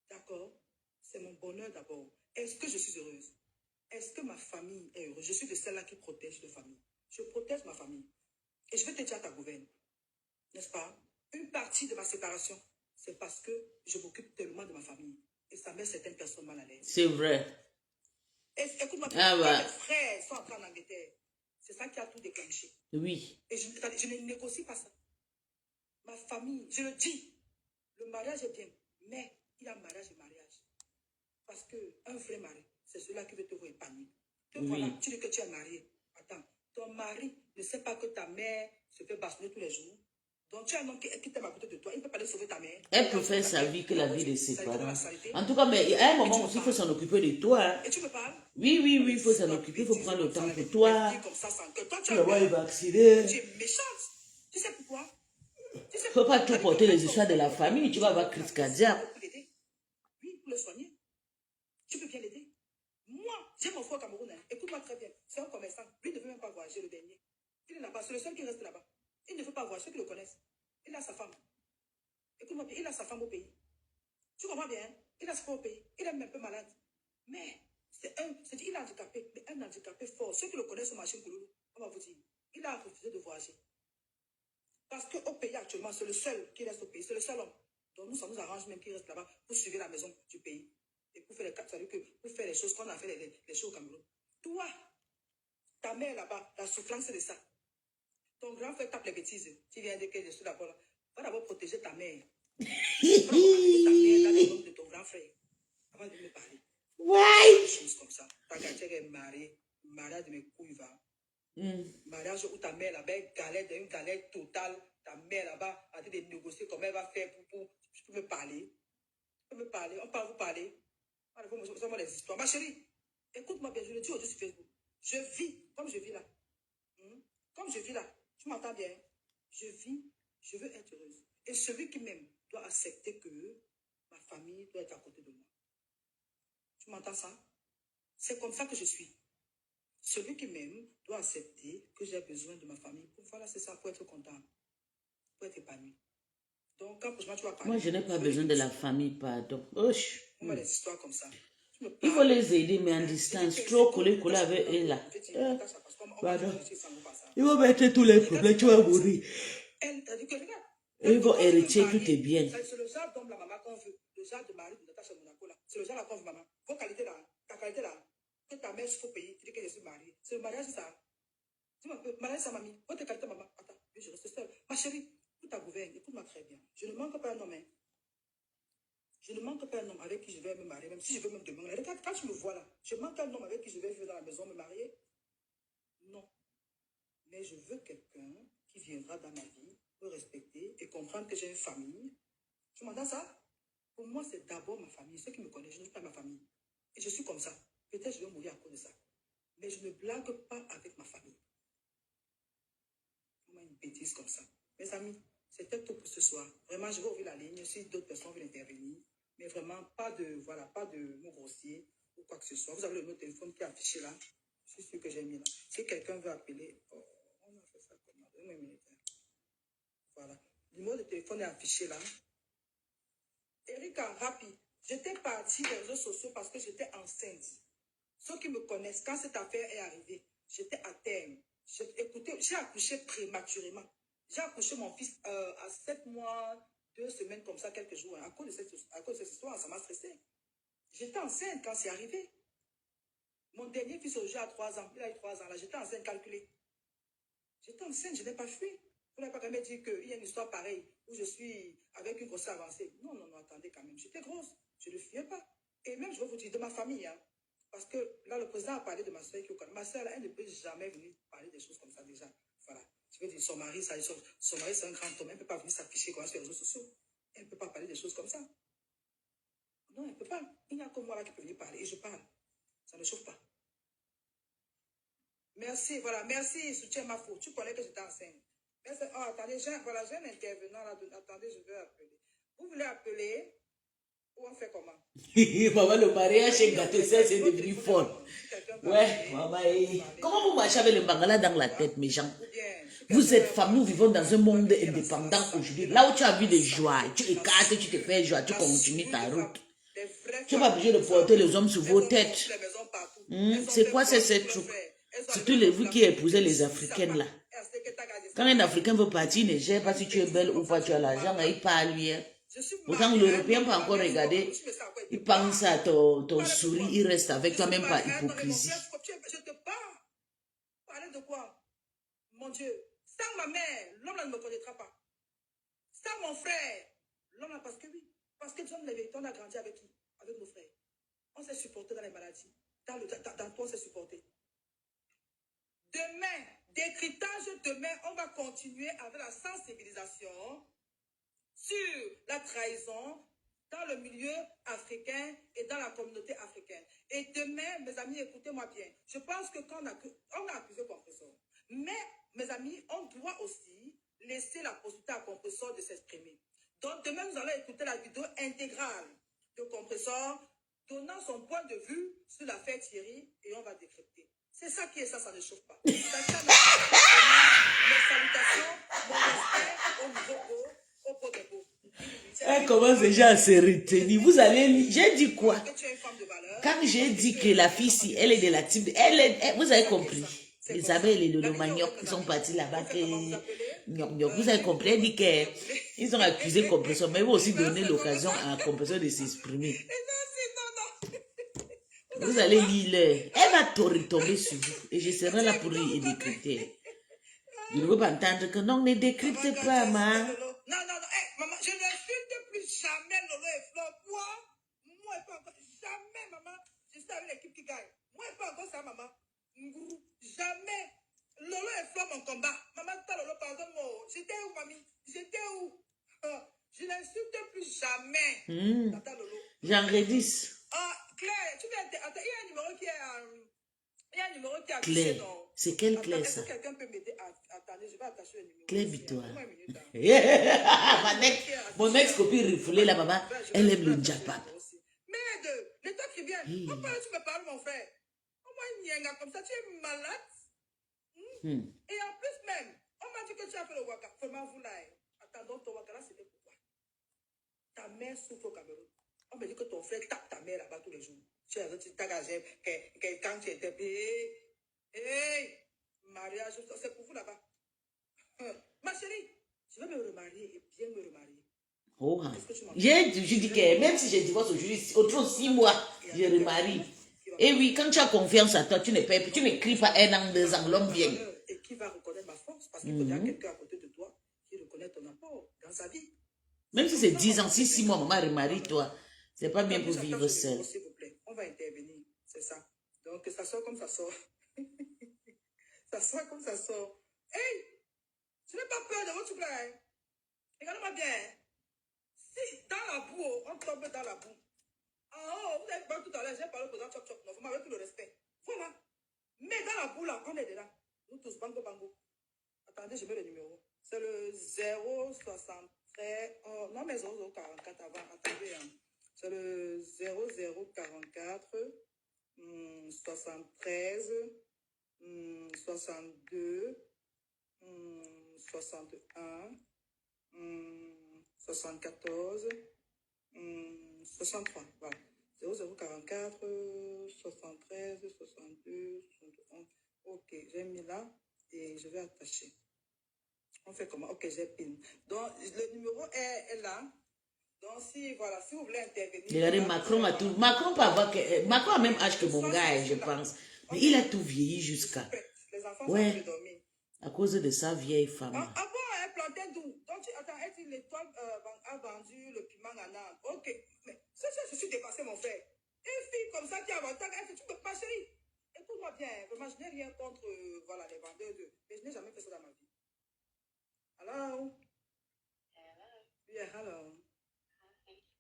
D'accord? C'est mon bonheur d'abord. Est-ce que je suis heureuse? Est-ce que ma famille est heureuse? Je suis de celle-là qui protège de famille. Je protège ma famille. Et je vais te dire à ta gouverne, n'est-ce pas? Une partie de ma séparation, c'est parce que je m'occupe tellement de ma famille. Et ça met certaines personnes mal à l'aise. C'est vrai. Écoute-moi, mes frères sont entrés en Angleterre. C'est ça qui a tout déclenché. Oui. Et je ne négocie pas ça. Ma famille, je le dis, le mariage est bien, mais il y a mariage et mariage. Parce qu'un vrai mari, c'est celui-là qui veut te voir épanouir. Donc voilà, tu dis que tu es marié. Attends, ton mari ne sait pas que ta mère se fait bastonner tous les jours. Donc tu as un homme qui t'aime à côté de toi, il ne peut pas aller sauver ta mère. Elle préfère sa vie que la vie de ses parents. En tout cas, mais à un moment aussi, il faut s'en occuper de toi. Et tu me parles? Oui, il faut s'en occuper, il faut prendre le temps pour toi. Tu vas voir, il va vacciner. Tu es méchante. Tu sais pourquoi? Il ne faut pas tout porter les histoires de la famille, tu vas avoir crise cardiaque. Oui, pour le soigner. Tu peux bien l'aider. Moi, j'ai mon frère au Cameroun. Écoute-moi très bien. C'est un commerçant. Lui ne veut même pas voyager, le dernier. Il est là-bas. C'est le seul qui reste là-bas. Il ne veut pas voyager, ceux qui le connaissent. Il a sa femme. Écoute-moi bien, il a sa femme au pays. Tu comprends bien? Il a sa femme au pays. Il est même un peu malade. Mais, il est handicapé. Mais un handicapé fort. Ceux qui le connaissent au marché Kouloulou, on va vous dire, il a refusé de voyager. Parce qu'au pays actuellement, c'est le seul qui reste au pays. C'est le seul homme. Donc nous, ça nous arrange même qu'il reste là-bas pour suivre la maison du pays. Et pour faire les choses qu'on a fait les choses au Cameroun. Toi, ta mère là-bas, la souffrance c'est de ça. Ton grand frère tape les bêtises. Tu viens de dire que je suis d'abord là. Va d'abord protéger ta mère. Va protéger ta mère dans les hommes de ton grand frère. Avant de me parler. Ouais. Des choses comme ça. Ta gâtière est mariée. Mariage de mes couilles va. Mariage où ta mère là-bas est une galère totale. Ta mère là-bas a dit de négocier comment elle va faire pour tu peux me parler. Tu peux me parler. On peut vous parler. On va les histoires. Ma chérie, écoute-moi bien, je le dis au-dessus sur Facebook. Je vis comme je vis là. Comme je vis là. Tu m'entends bien? Je vis, je veux être heureuse. Et celui qui m'aime doit accepter que ma famille doit être à côté de moi. Tu m'entends ça? C'est comme ça que je suis. Celui qui m'aime doit accepter que j'ai besoin de ma famille. Voilà, c'est ça, pour être content, pour être épanoui. Donc, quand tu vas parler... Moi, je n'ai pas besoin de la famille, pardon. Osh. On a des histoires comme ça. Il faut les aider, mais en distance. Trop coller avec eux là. Pardon. Ils vont mettre tous les problèmes, tu vas mourir. Ils vont hériter tous tes biens. C'est le genre d'homme, la maman qu'on veut. Le genre de mari de Natacha Monaco là. C'est le genre là qu'on veut, maman. Vos qualités là, ta qualité là, que ta mère, il faut payer. Tu dis que je suis mariée. C'est le mariage, ça. Dis-moi un peu, mariage, ça, mamie. Votre qualité, maman. Attends, je reste seule. Ma chérie, tout ta gouverne, écoute-moi très bien. Je ne manque pas un homme, hein. Je ne manque pas un homme avec qui je vais me marier, même si je veux me demander. Regarde, quand tu me vois là, je manque un homme avec qui je vais vivre dans la maison, me marier. Non. Mais je veux quelqu'un qui viendra dans ma vie, me respecter et comprendre que j'ai une famille. Tu m'entends ça? Pour moi, c'est d'abord ma famille. Ceux qui me connaissent, je ne suis pas ma famille. Et je suis comme ça. Peut-être je vais mourir à cause de ça. Mais je ne blague pas avec ma famille. On m'a une bêtise comme ça. Mes amis, c'était tout pour ce soir. Vraiment, je vais ouvrir la ligne si d'autres personnes veulent intervenir. Mais vraiment, pas de mots grossiers ou quoi que ce soit. Vous avez le numéro de téléphone qui est affiché là. Je suis sûr que j'ai mis là. Si quelqu'un veut appeler, on a fait ça comment? Une minute. Voilà. Le numéro de téléphone est affiché là. Erika, rapide. J'étais partie des réseaux sociaux parce que j'étais enceinte. Ceux qui me connaissent, quand cette affaire est arrivée, j'étais à terme. Écoutez, j'ai accouché prématurément. J'ai accouché mon fils à 7 mois, 2 semaines comme ça, quelques jours. À cause de cette histoire, ça m'a stressé. J'étais enceinte quand c'est arrivé. Mon dernier fils aujourd'hui a 3 ans. Il a eu 3 ans là. J'étais enceinte calculée. J'étais enceinte, je n'ai pas fui. Vous n'avez pas quand même dit qu'il y a une histoire pareille où je suis avec une grossesse avancée. Non, non, non, attendez quand même. J'étais grosse. Je ne le fuyais pas. Et même, je vais vous dire, de ma famille, hein, parce que là, le président a parlé de ma soeur qui connaît. Ma soeur, elle ne peut jamais venir parler des choses comme ça déjà. Voilà. Je veux dire, son mari, c'est un grand homme. Elle ne peut pas venir s'afficher sur les réseaux sociaux. Elle ne peut pas parler des choses comme ça. Non, elle ne peut pas. Il n'y a que moi là qui peut venir parler. Et je parle. Ça ne chauffe pas. Merci, voilà. Merci, soutiens ma faute. Tu connais que j'étais enceinte. Oh, attendez, j'ai un intervenant là. Attendez, je vais appeler. Vous voulez appeler ou on fait comment? Maman, le mariage est gâté, c'est devenu folle. Ouais, maman. Comment vous marchez avec le bangala dans la tête, mes gens? Vous êtes femmes, nous vivons dans un monde indépendant aujourd'hui. Là où tu as vu des joies, tu écartes, tu te fais joie, tu continues ta route. Tu n'es pas obligé de porter les hommes sur vos têtes. C'est quoi cette truc? Surtout vous qui épousez les Africaines là. Quand un Africain veut partir, il ne gère pas si tu es belle ou pas, tu as l'argent, il parle lui. Pourtant, l'Européen peut encore regarder, il pense à ton sourire, il reste avec toi, même pas hypocrisie. Je te parle. Parler de quoi? Mon Dieu. Sans ma mère, l'homme là ne me connaîtra pas. Sans mon frère, l'homme là, parce que oui. Parce que on a grandi avec qui? Avec nos frères. On s'est supporté dans les maladies. Dans toi, on s'est supporté. Demain, décryptage demain, on va continuer avec la sensibilisation sur la trahison dans le milieu africain et dans la communauté africaine. Et demain, mes amis, écoutez-moi bien. Je pense que quand on a accusé Compressor, mais, mes amis, on doit aussi laisser la possibilité à Compressor de s'exprimer. Donc, demain, nous allons écouter la vidéo intégrale de Compressor donnant son point de vue sur l'affaire Thierry et on va décrypter. C'est ça qui est ça ne chauffe pas. Mes salutations, mon respect au niveau au Podebo. Elle commence déjà à se retenir. Vous allez, j'ai dit quoi? Quand j'ai dit que la fille, si elle est de la type, vous avez compris. Isabelle et le manioc, ils sont partis là-bas. Vous avez compris, elle dit qu'ils ont accusé Compressor, mais ils vont aussi donner l'occasion à Compressor de s'exprimer. Vous allez lire, elle va tomber sur vous et je serai là pour lui décrypter. Je ne veux pas entendre que non, ne décryptez pas, ma. Non, maman, je n'insulte plus jamais Lolo et Flo. Moi, pas encore, jamais, maman. Je suis avec l'équipe qui gagne. Moi, pas encore ça, maman. Jamais. Lolo et Flo, mon combat. Maman, Lolo, pardonne-moi. J'étais où, mamie? J'étais où? Je n'insulte plus jamais. Tata Lolo. J'en redis. Claire, tu viens. Attends, il y a un numéro qui est. Il y a un numéro qui est affiché, Claire. non? C'est quelle Claire, ça? Est-ce que quelqu'un peut m'aider à attendre? Je vais attacher le Clébito. Donne-moi une minute. Mon ex-copine refoulée, la maman, elle aime le Japap. Merde, les temps qui viennent. Pourquoi tu me parles, mon frère? Au moins, Nienga, comme ça, tu es malade. Et en plus même, on m'a dit que tu as fait le waka. Vraiment, vous là. Attends, donc ton waka là, c'était pourquoi? Ta mère souffre au Cameroun. On me dit que ton frère tape ta mère là-bas tous les jours. Tu as dit que quand tu étais payé. Hey, mariage, c'est pour vous là-bas. Ma chérie, je vais me remarier et bien me remarier. Oh, je dis que même si je divorce aujourd'hui, autour de 6 mois, je remarie. Et oui, quand tu as confiance en toi, tu ne cries pas 1 an, 2 ans, l'homme vient. Et qui va reconnaître ma force? Parce qu'il faut y a quelqu'un à côté de toi qui reconnaît ton apport dans sa vie. Même si c'est 10 ans, si 6 mois, maman, remarie-toi. C'est pas bien pour vivre seul. S'il vous plaît, on va intervenir, c'est ça. Donc, ça sort comme ça sort. Ça sort comme ça sort. Hey! Je n'ai pas peur de votre frère. Regardez-moi bien. Si dans la boue, on tombe dans la boue. En haut, vous avez parlé tout à l'heure, j'ai parlé pour Chop Chop. Non, vous m'avez tout le respect. Voilà. Mais dans la boue là, on est dedans. Nous tous, bango bango. Attendez, je mets le numéro. C'est le 073. Oh, non, mais 0044 avant. Attendez. Hein. C'est le 0044 73 62 61 74 63. Voilà. 0044 73 62 61. Ok, j'ai mis là et je vais attacher. On fait comment? Ok, j'ai pin. Donc, le numéro est là. Donc, si vous voulez intervenir. Regardez, Macron a tout. Macron peut avoir. Macron a même âge que mon gars, je pense. Mais il a tout vieilli jusqu'à. Les enfants Ouais. sont dormir. À cause de sa vieille femme. Ah bon, un plantain doux. Donc, attends, est-ce que l'étoile a vendu le piment en Inde? Ok. Mais ça, je suis dépassé, mon frère. Une fille comme ça qui a vendu, tu peux pas, chérie. Écoute-moi bien. Vraiment, je n'ai rien contre les vendeurs de. Mais je n'ai jamais fait ça dans ma vie. Hello? Hello. Yeah, hello.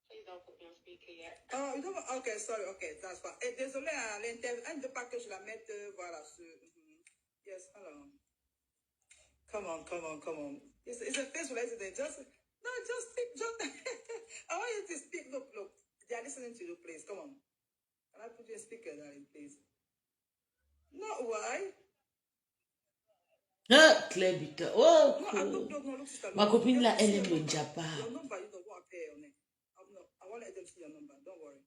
Please don't put me on speaker yet. Oh, you don't. Okay, sorry. Okay, that's fine. Et désolé, l'interview. Elle ne veut pas que je la mette, Yes, hello. Come on. It's a Facebook, isn't it? Just speak. I want you to speak. Look. They are listening to you, please. Come on. Can I put you in speaker, darling, please? No, why? Ah, Clébito. Oh, No, cool. look, sister. Ma copine là, elle aime le Your Japa. number, you don't want to pay on it. I want to let them see your number. Don't worry.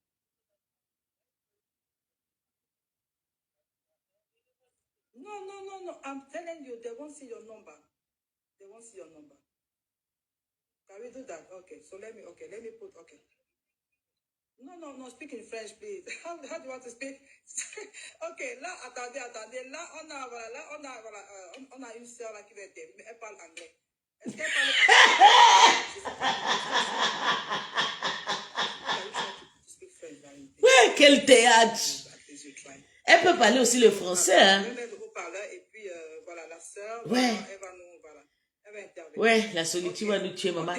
No. I'm telling you, they won't see your number. They won't see your number. Can we do that? Okay. So let me put, okay. No, speak in French, please. How do you want to speak? Ok, là, attendez. Là, on a une sœur là qui va être, mais elle parle anglais. Est-ce qu'elle parle anglais? Ouais, quel théâtre. Elle peut parler aussi le français, hein. Même elle vous parle, et puis, la sœur, ouais. Elle va intervenir. Ouais, la solitude va nous tuer, maman.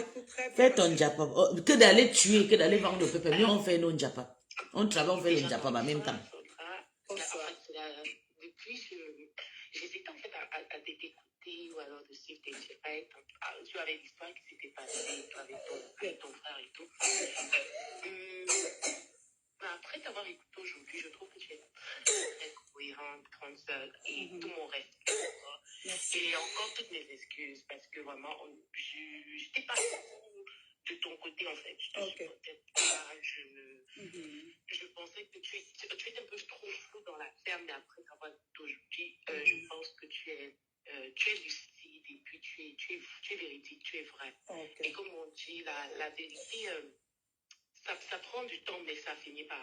Fais ton Japa. Que d'aller tuer, que d'aller vendre le pépé. Mais on fait nos Japa. On travaille, on fait le Japa en même temps. Depuis, j'hésitais en fait à t'écouter ou alors de suivre tes directs. Tu avais l'histoire qui s'était passée avec ton frère et tout. Après t'avoir écouté aujourd'hui, je trouve que tu es très cohérente, grande sœur et tout mon respect. Et encore toutes mes excuses parce que vraiment, je n'étais pas de ton côté en fait. Je te supportais pas, je pensais que tu étais un peu trop flou dans la ferme, mais après t'avoir écouté aujourd'hui, je pense que tu es lucide et puis tu es véridique, tu es vrai. Et comme on dit, la vérité, ça prend du temps, mais ça finit par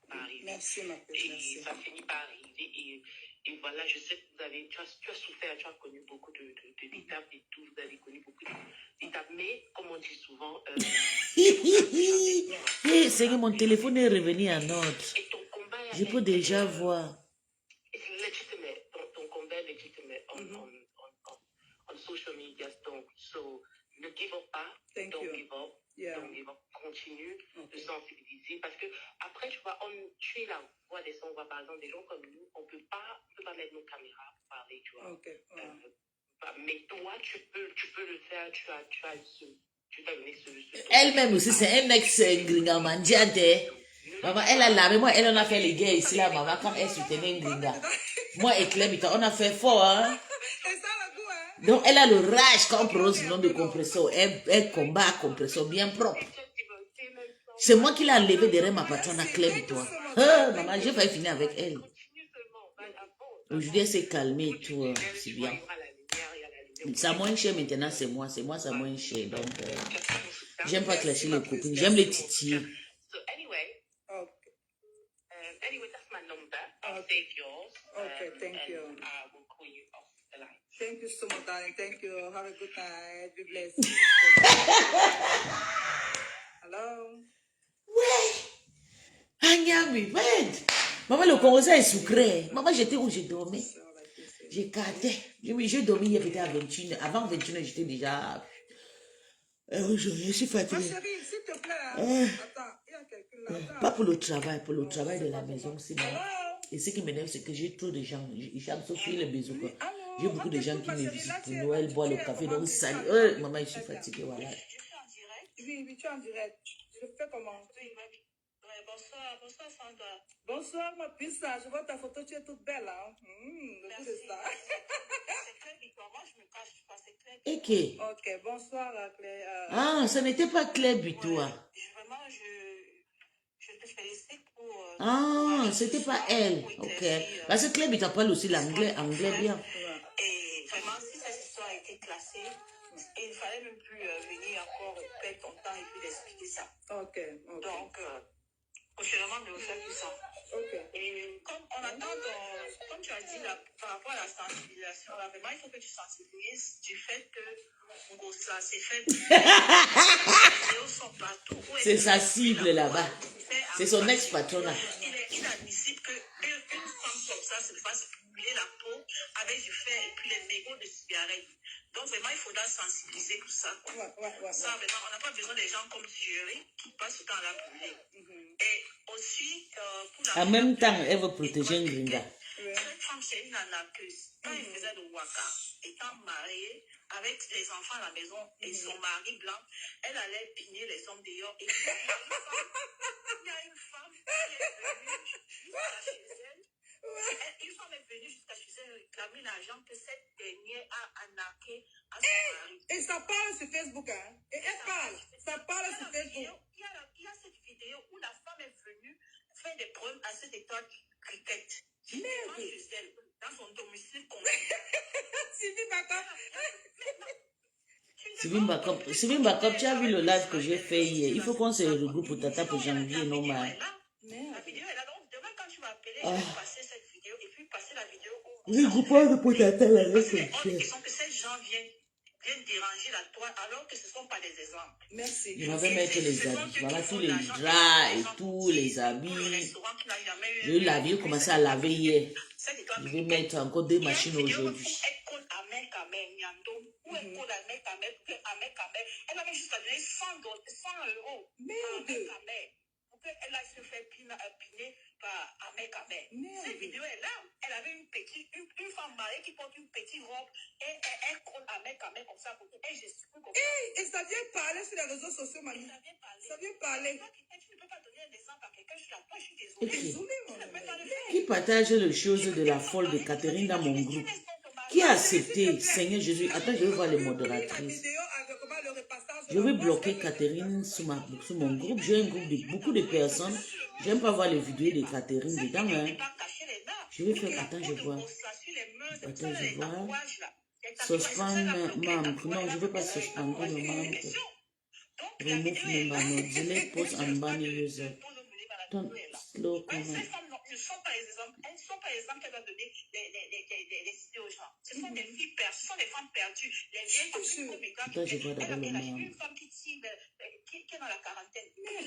arriver. Merci, ma petite. Et ça finit par arriver. Et voilà, je sais que tu as souffert, tu as connu beaucoup d'étapes et tout, vous avez connu beaucoup d'étapes. Mais, comme on dit souvent, c'est que mon téléphone est revenu en ordre. Et ton combat je peux déjà voir. Ton combat est légitime on social media. Donc, ne give up pas. Don't give up. Yeah. Don't give up. Continue de sensibiliser. Parce que, après, tu vois, tu es la voix des sons. On voit, par exemple, des gens comme nous, on peut pas mettre nos caméras pour parler, tu vois. Mais toi, tu peux le faire. Tu t'as donné ce Elle-même aussi, c'est un ex-Ngringa Mandiante. Maman, elle a la moi, elle en a fait les gars ici, là, maman, quand elle soutenait Ngringa. Moi et Clem, on a fait fort, hein. Donc, elle a le rage quand on prononce le nom de compresseur. Elle combat compresseur bien propre. C'est moi qui l'ai enlevé derrière ma patronne à Clem, toi. Maman, j'ai failli finir avec elle. Aujourd'hui, elle s'est calmée, tout. C'est bien. Ça moins cher maintenant, c'est moi, ça moins cher. Donc, j'aime pas clasher les copines, j'aime les titiller. So anyway, that's my number. I'll save yours. Okay, thank you. I will call you off the line. Thank you so much, darling. Thank you. Have a good night. Be blessed. Hello. Ouais. Agnami, merde. Maman, le conseil est sucré. Maman, j'étais où j'ai dormi. J'ai gardé. J'ai dormi hier peut-être à 21h. Avant 21h, j'étais déjà... je suis fatiguée. Ma chérie, s'il te plaît. Attends, il y a quelqu'un là. Pas pour le travail de la maison, c'est bon. Et ce qui m'énerve, c'est que j'ai trop de gens. Chaque Sophie, le bisou, quoi. J'ai beaucoup de gens qui me visitent pour Noël, boire le café, donc salut. Maman, je suis fatiguée, voilà. Oui, tu es en direct. Je fais comment? Bonsoir, Sandra. Bonsoir, ma puce. Je vois ta photo, tu es toute belle, hein. Merci. C'est ça. C'est Claire Victoire. Moi, je me cache, je pensais Claire. Et qui? Ok, bonsoir, Claire. Ah, ce n'était pas Claire Butois. Vraiment, je te félicite pour... Ah, c'était pas elle. Ok. Parce que Claire Butois parle aussi l'anglais, bien. Et vraiment, si cette histoire a été classée, il ne fallait même plus venir encore perdre ton temps et puis expliquer ça. Ok. Donc, prochainement, de faire tout ça. Ok. Et comme on attend, comme tu as dit, là, par rapport à la sensibilisation, là, vraiment, il faut que tu sensibilises du fait que Ngossa s'est fait. C'est sa cible là-bas. C'est son ex-patronat. Il est inadmissible qu'une femme comme ça se fasse brûler la peau avec du fer et puis les mégots de cigarettes. Donc vraiment, il faudra sensibiliser tout ça. Ça, vraiment, on n'a pas besoin des gens comme Thierry qui passent tout le temps à la brûler. Et aussi, pour la... En même temps, elle veut protéger Ngringa. Cette femme, c'est une anaqueuse. Quand elle faisait le waka, étant mariée, avec les enfants à la maison et son mari blanc, elle allait pigner les hommes dehors. Et puis, il y a une femme qui est venue jusqu'à chez elle. Une femme est venue jusqu'à chez elle réclamer l'argent que cette dernière a anaqué à son mari. Et ça parle sur Facebook, hein? Et elle parle. Ça parle sur Facebook. Il y a cette vidéo où la femme est venue faire des problèmes à cette étoile cricket. Merde. Dans son domicile. Sylvie Bakop, tu as vu le live que j'ai fait hier. Il faut qu'on se regroupe pour Tata pour janvier, normal. La vidéo est là. Donc, demain, quand tu vas appeler, je vais passer cette vidéo et puis passer la vidéo où... Regroupons pour Tata la Parce que les autres questions que ces gens viennent déranger la toile alors que ce ne sont pas des exemples. Merci. Je vais mettre les habits. Voilà tous les draps et tous les habits. Je l'avais commencé à laver hier. Je vais mettre encore 2 machines aujourd'hui. Elle avait juste à donner 100 euros à Mec. Pour qu'elle aille se faire piner par Ahmed Ahmed. Cette vidéo est là. Elle avait une femme mariée qui porte une petite robe et elle colle Ahmed Ahmed comme ça à côté. Et je suis comme ça. Et ça vient parler sur les réseaux sociaux, Mami. Ça vient parler. Tu ne peux pas donner un exemple à quelqu'un. Je suis désolée. Qui partage les choses de la folle de Catherine dans mon groupe? Qui a accepté, Seigneur Jésus? Attends, je vais voir les modératrices. Je vais bloquer Catherine sur mon groupe. J'ai un groupe de beaucoup de personnes. J'aime pas voir les vidéos de Catherine dedans. Hein. Je vais faire... Attends, je vois. Attends, je vois. Suspend membre. Non, je ne veux pas suspendre le membre. Remove member. No, delete post and ban user. Don't slow comment. Ce ne sont pas les exemples qu'elle va donner des idées aux gens. Ce sont des filles perdues, ce sont des femmes perdues. Les vieilles Attends, je vois d'abord le membre. une femme qui est dans la quarantaine. Elle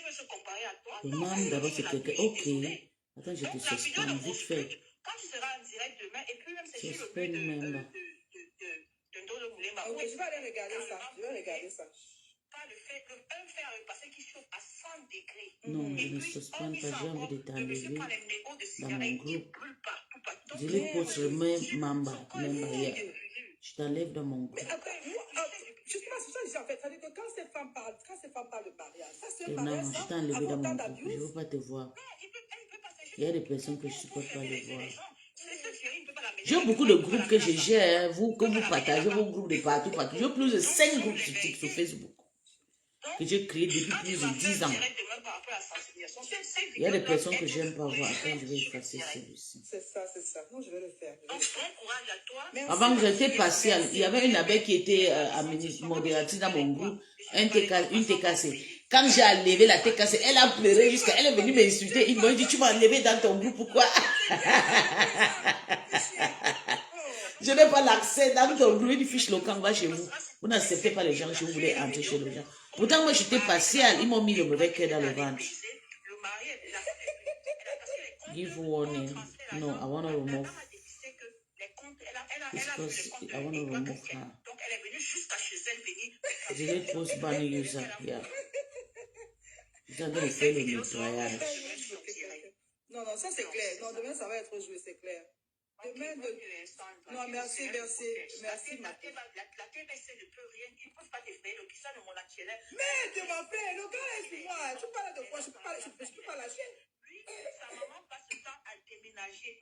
veut se comparer à toi. Le membre d'abord c'est quelqu'un. Ok. Attends, je te suspends vite fait. Quand tu seras en direct demain, et puis même c'est sur le Suspend member. Ok, je vais aller regarder ça. Pas le fait un fer à repasser qui chauffe à 100 degrés. Non, je ne suspends pas, j'ai envie de t'enlever dans mon groupe. Je les pose le même membre hier. t'enlève dans mon Mais groupe. après, moi, justement, c'est ça que j'ai en fait. C'est-à-dire que quand ces femmes parlent de mariage, ça c'est un Non, mariage je sans t'ai enlevé dans autant mon groupe. Je ne veux d'abus. pas te voir. Non, il peut pas s'agir Il y a des de personnes que je ne pour supporte pas fermer les les yeux voir. des gens. C'est ça, il ne peut pas la J'ai mener. beaucoup de groupes que je gère, hein, vous, que vous partagez vos groupes de partout, partout. J'ai plus de 5 groupes sur Facebook que j'ai créé depuis plus de 10 ans. Il y a des personnes que j'aime pas voir. Après, je vais effacer celui-ci. C'est ça, c'est ça. Non, je vais le faire. Donc, bon courage à toi. Merci, Avant que j'étais merci, partielle, merci. il y avait une abeille qui était modératrice dans mon groupe, une TKC. Quand j'ai enlevé la TKC, elle a pleuré jusqu'à elle est venue m'insulter. Ils m'ont dit, tu m'as enlevé dans ton groupe, pourquoi? Je n'ai pas l'accès dans ton groupe. Il fiche le camp, va chez vous. Vous n'acceptez pas les gens si vous voulez entrer chez les gens. Pourtant, moi, j'étais partielle. Ils m'ont mis le mauvais cœur dans le ventre. Give warning. No, I want to remove. Because I want to remove her. Donc, elle est venue jusqu'à chez elle, venir. Delete post banner user. Yeah. Vous allez faire le nettoyage. Non, non, ça c'est clair. Non, demain ça va être joué, c'est clair. Demain, non, merci, merci, merci, ma fille. La TBC ne peut rien, ils ne peuvent pas t'effrayer, le ça de mon actuel. Mais tu m'as fait, le gars est sur moi. Tu parles de quoi? Je peux pas lâcher. Lui, sa maman passe le temps à déménager.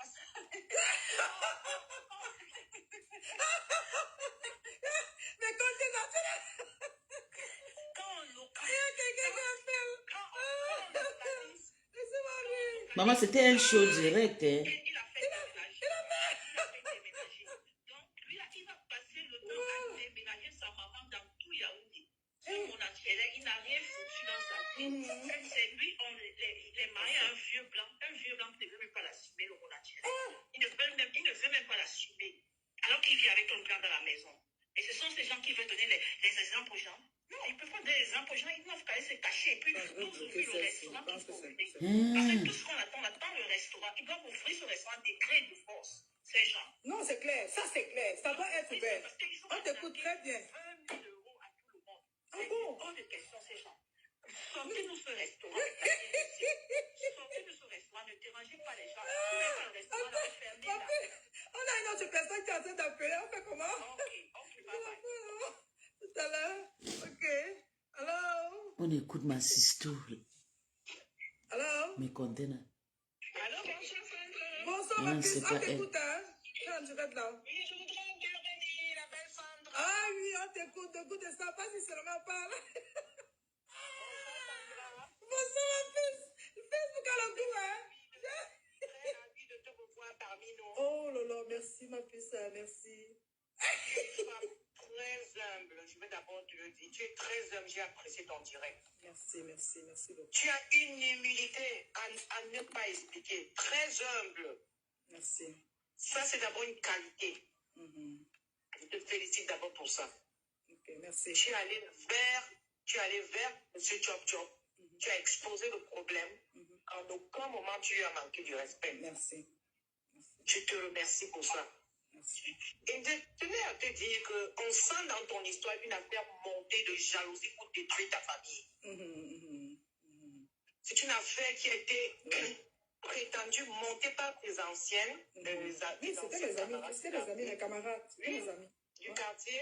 Mais quand tu es naturel. Quand on localise, Maman, c'était un show direct. Hein. il a fait déménager. Donc, lui, il va passer le temps à déménager sa maman dans tout Yaoundé. Sur mon actuel, il n'a rien foutu dans sa vie. C'est lui, les mariés à un vieux blanc qui ne veut même pas l'assumer, le mon actuel. Il ne veut même pas l'assumer. Alors qu'il vit avec un blanc dans la maison. Et ce sont ces gens qui veulent donner les exemples aux gens. Non, ils peuvent pas donner des exemples aux gens, ils doivent pas se cacher. Et puis, tous ouvrir le restaurant qu'il faut ouvrir. Parce que tout ce qu'on attend le restaurant, ils doivent ouvrir ce restaurant des grés de force. Ces gens. Non, c'est clair, ça c'est clair. Ça doit être ouvert. On t'écoute très bien. 20 000 € à tout le monde. Ah bon? Hors de question, ces gens. Sortez-nous ce restaurant. Sortez-nous ce restaurant. Ne dérangez pas les gens. Le restaurant va fermer là. On a une autre personne qui est en train d'appeler. On fait comment? Ok, bye bye. Tout à l'heure. Ok. Allô? On écoute ma sister. Allô? Mes conteneurs. Allô, bonsoir, Sandra. Bonsoir, Non, ma fille. c'est On pas t'écoute, hein? Je vais être là. Oui, je voudrais intervenir, la belle Sandra. Ah oui, on t'écoute. Écoute ça, pas si seulement parle. Bonsoir, ma fille. Facebook à la boue, hein? Très ravi de te revoir parmi nous. Oh là là, merci, ma fille, merci. Tu es une femme très humble. Je vais d'abord te le dire. Tu es très humble. J'ai apprécié ton direct. Merci, merci, merci beaucoup. Tu as une humilité à ne pas expliquer. Très humble. Merci. Ça, c'est d'abord une qualité. Mhm. Je te félicite d'abord pour ça. Ok, merci. Tu es allé vers M. Chop Chop. Tu as exposé le problème. En aucun moment, tu as manqué du respect. Merci. Je te remercie pour ça. Merci. Et je tenais à te dire qu'on sent dans ton histoire une affaire montée de jalousie pour détruire ta famille. C'est une affaire qui a été prétendue montée par tes anciennes. Oui, c'était les amis, mes camarades. C'était mes amis. Du quartier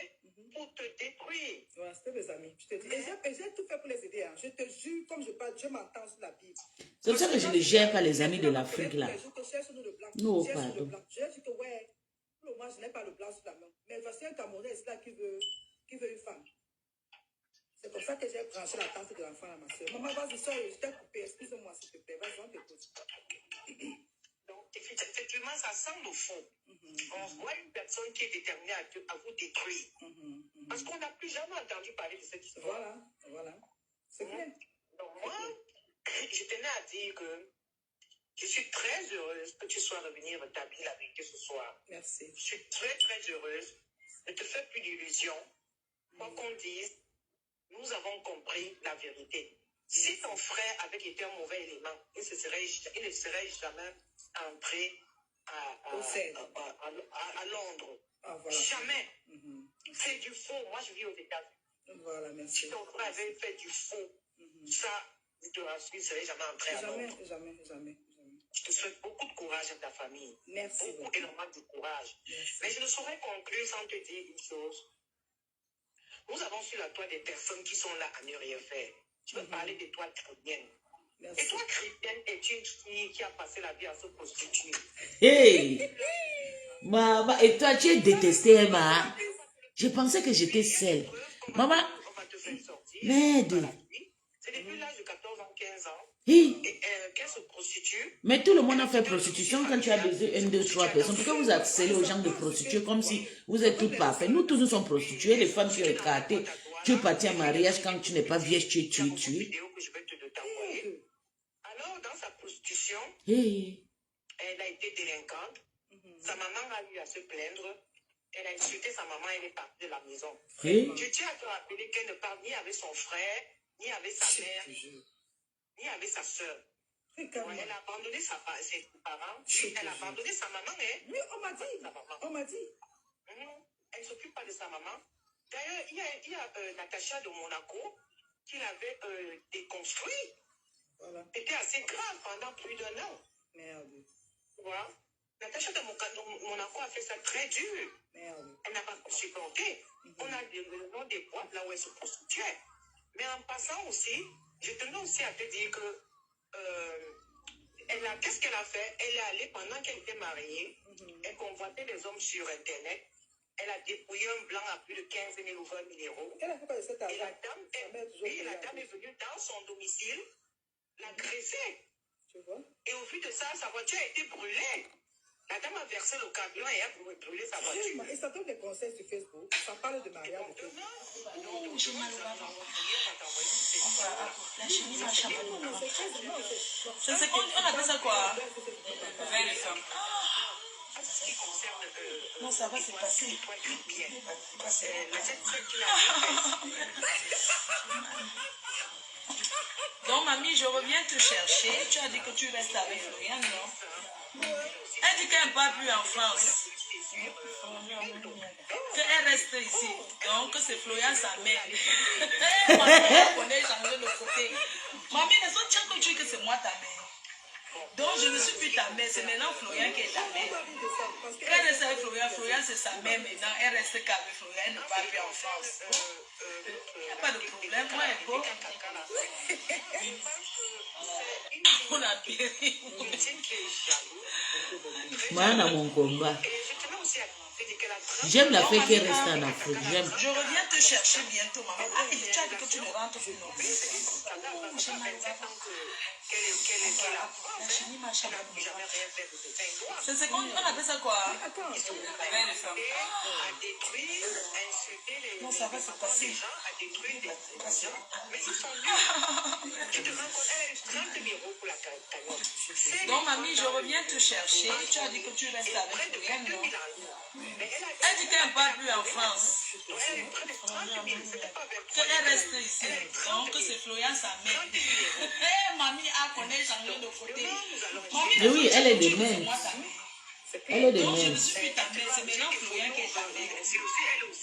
pour te détruire. Ouais, c'était mes amis. Je te dis. Et j'ai tout fait pour les aider. Hein. Je te jure, comme je parle, je m'entends sur la Bible. C'est pour ça que je ne gère pas les amis de l'Afrique là. Je te cherche sur le blanc. Non, Je cherche sur le pardon. blanc. Je dis que ouais, pour moi, je n'ai pas le blanc sur la main. Mais voici un Camerounais là qui veut une femme. C'est comme ça que j'ai branché la tante de l'enfant à ma soeur. Maman, vas-y, sorry, je t'ai coupé. Excuse-moi, s'il te plaît. Vas-y, on t'écoute. Donc, effectivement, ça semble faux. On voit une personne qui est déterminée à vous détruire. Parce qu'on n'a plus jamais entendu parler de cette histoire. Voilà. C'est clair. Donc, moi, je tenais à dire que je suis très heureuse que tu sois revenu rétablir la vérité ce soir. Merci. Je suis très, très heureuse. Ne te fais plus d'illusions. Quoi qu'on dise, nous avons compris la vérité. Si ton frère avait été un mauvais élément, il ne serait jamais entré à Londres. Ah, voilà. Jamais. C'est du faux. Moi, je vis aux États-Unis. Voilà, merci. Si ton frère avait fait du faux, ça, je te rassure, il ne serait jamais entré à Londres. Jamais. Je te souhaite beaucoup de courage à ta famille. Merci. Beaucoup, énormément de courage. Merci. Mais je ne saurais conclure sans te dire une chose. Nous avons sur la toile des personnes qui sont là à ne rien faire. Je veux parler de toi, chrétienne. Merci. Et toi, chrétienne, es une fille qui a passé la vie à se prostituer. Hey! Maman, et toi, tu es détestée, Emma. Je pensais que j'étais seule. Maman, On va te faire sortir. merde. C'est depuis l'âge de 14 ans, 15 ans. Hey. Et qu'elle se prostitue. Mais tout le monde a fait prostitution quand tu as besoin une, deux, trois personnes. Pourquoi vous accélérez aux gens de prostituer comme si vous êtes toutes parfaites? Nous tous nous sommes prostituées, les femmes qui ont écarté. Tu es parti en mariage quand tu n'es pas vierge, tu es tuée. Vidéo que je vais te t'envoyer. Alors, dans sa prostitution, Hey. elle a été délinquante. Sa maman a eu à se plaindre. Elle a insulté sa maman, elle est partie de la maison. Hey. Je tiens à te rappeler qu'elle ne parle ni avec son frère, ni avec sa mère, ni avec sa soeur. Elle a abandonné ses parents. Elle a abandonné sa maman. Hein? Oui, on m'a dit. On m'a dit. Elle ne s'occupe pas de sa maman. D'ailleurs, il y a Natacha de Monaco qui l'avait déconstruit. Voilà. C'était assez grave pendant plus d'1 an. Merde. Tu vois? Natacha de Monaco a fait ça très dur. Merde. Elle n'a pas supporté. On a le nom des boîtes là où elle se prostituait. Mais en passant aussi, je tenais aussi à te dire que qu'est-ce qu'elle a fait? Elle est allée pendant qu'elle était mariée. Elle convoitait des hommes sur Internet. Elle a dépouillé un blanc à plus de 15 000 ou 20 000 euros. Elle a fait quoi de cet Et la argent? dame est venue dans son domicile, l'agresser. Tu vois? Et au vu de ça, sa voiture a été brûlée. La dame a versé le carburant et a brûlé sa voiture. Et ça donne des conseils sur Facebook. Ça parle de mariage. C'est qu'on appelle ça quoi? Non, ça va se passer. Donc, mamie, je reviens te chercher. Tu as dit que tu restes avec Florian, non? Elle dit qu'elle ne part plus en France. Qu'elle reste ici. Donc, c'est Florian sa mère. Mamie, on est changé de côté. Mamie, ne sois pas que c'est moi ta mère. Donc, je ne suis plus ta mère. C'est maintenant Florian qui est ta mère. Elle reste avec Florian. Florian, c'est sa mère maintenant. Elle reste qu'avec Florian. Elle ne part plus en France. Il n'y a pas de problème. Moi, elle est beau. On a péri. Moi, dans mon combat. J'aime la fille qui reste en Afrique. J'aime. Je reviens te chercher bientôt, maman. Ah, tu as dit que tu ne rentres plus non plus. C'est ce qu'on appelle ça quoi? Non, ça va se passer. Donc, mamie, je reviens te chercher. Tu as dit que tu restes avec Florian, non? Elle dit qu'elle ne part plus en France. Qu'elle reste ici. Donc, c'est Florian sa mère. Hé, mamie, qu'on ait changé de côté. Mais oui, elle est de même. Elle est de Donc, je ne même. suis plus ta mère. C'est maintenant Florian qui est ta mère.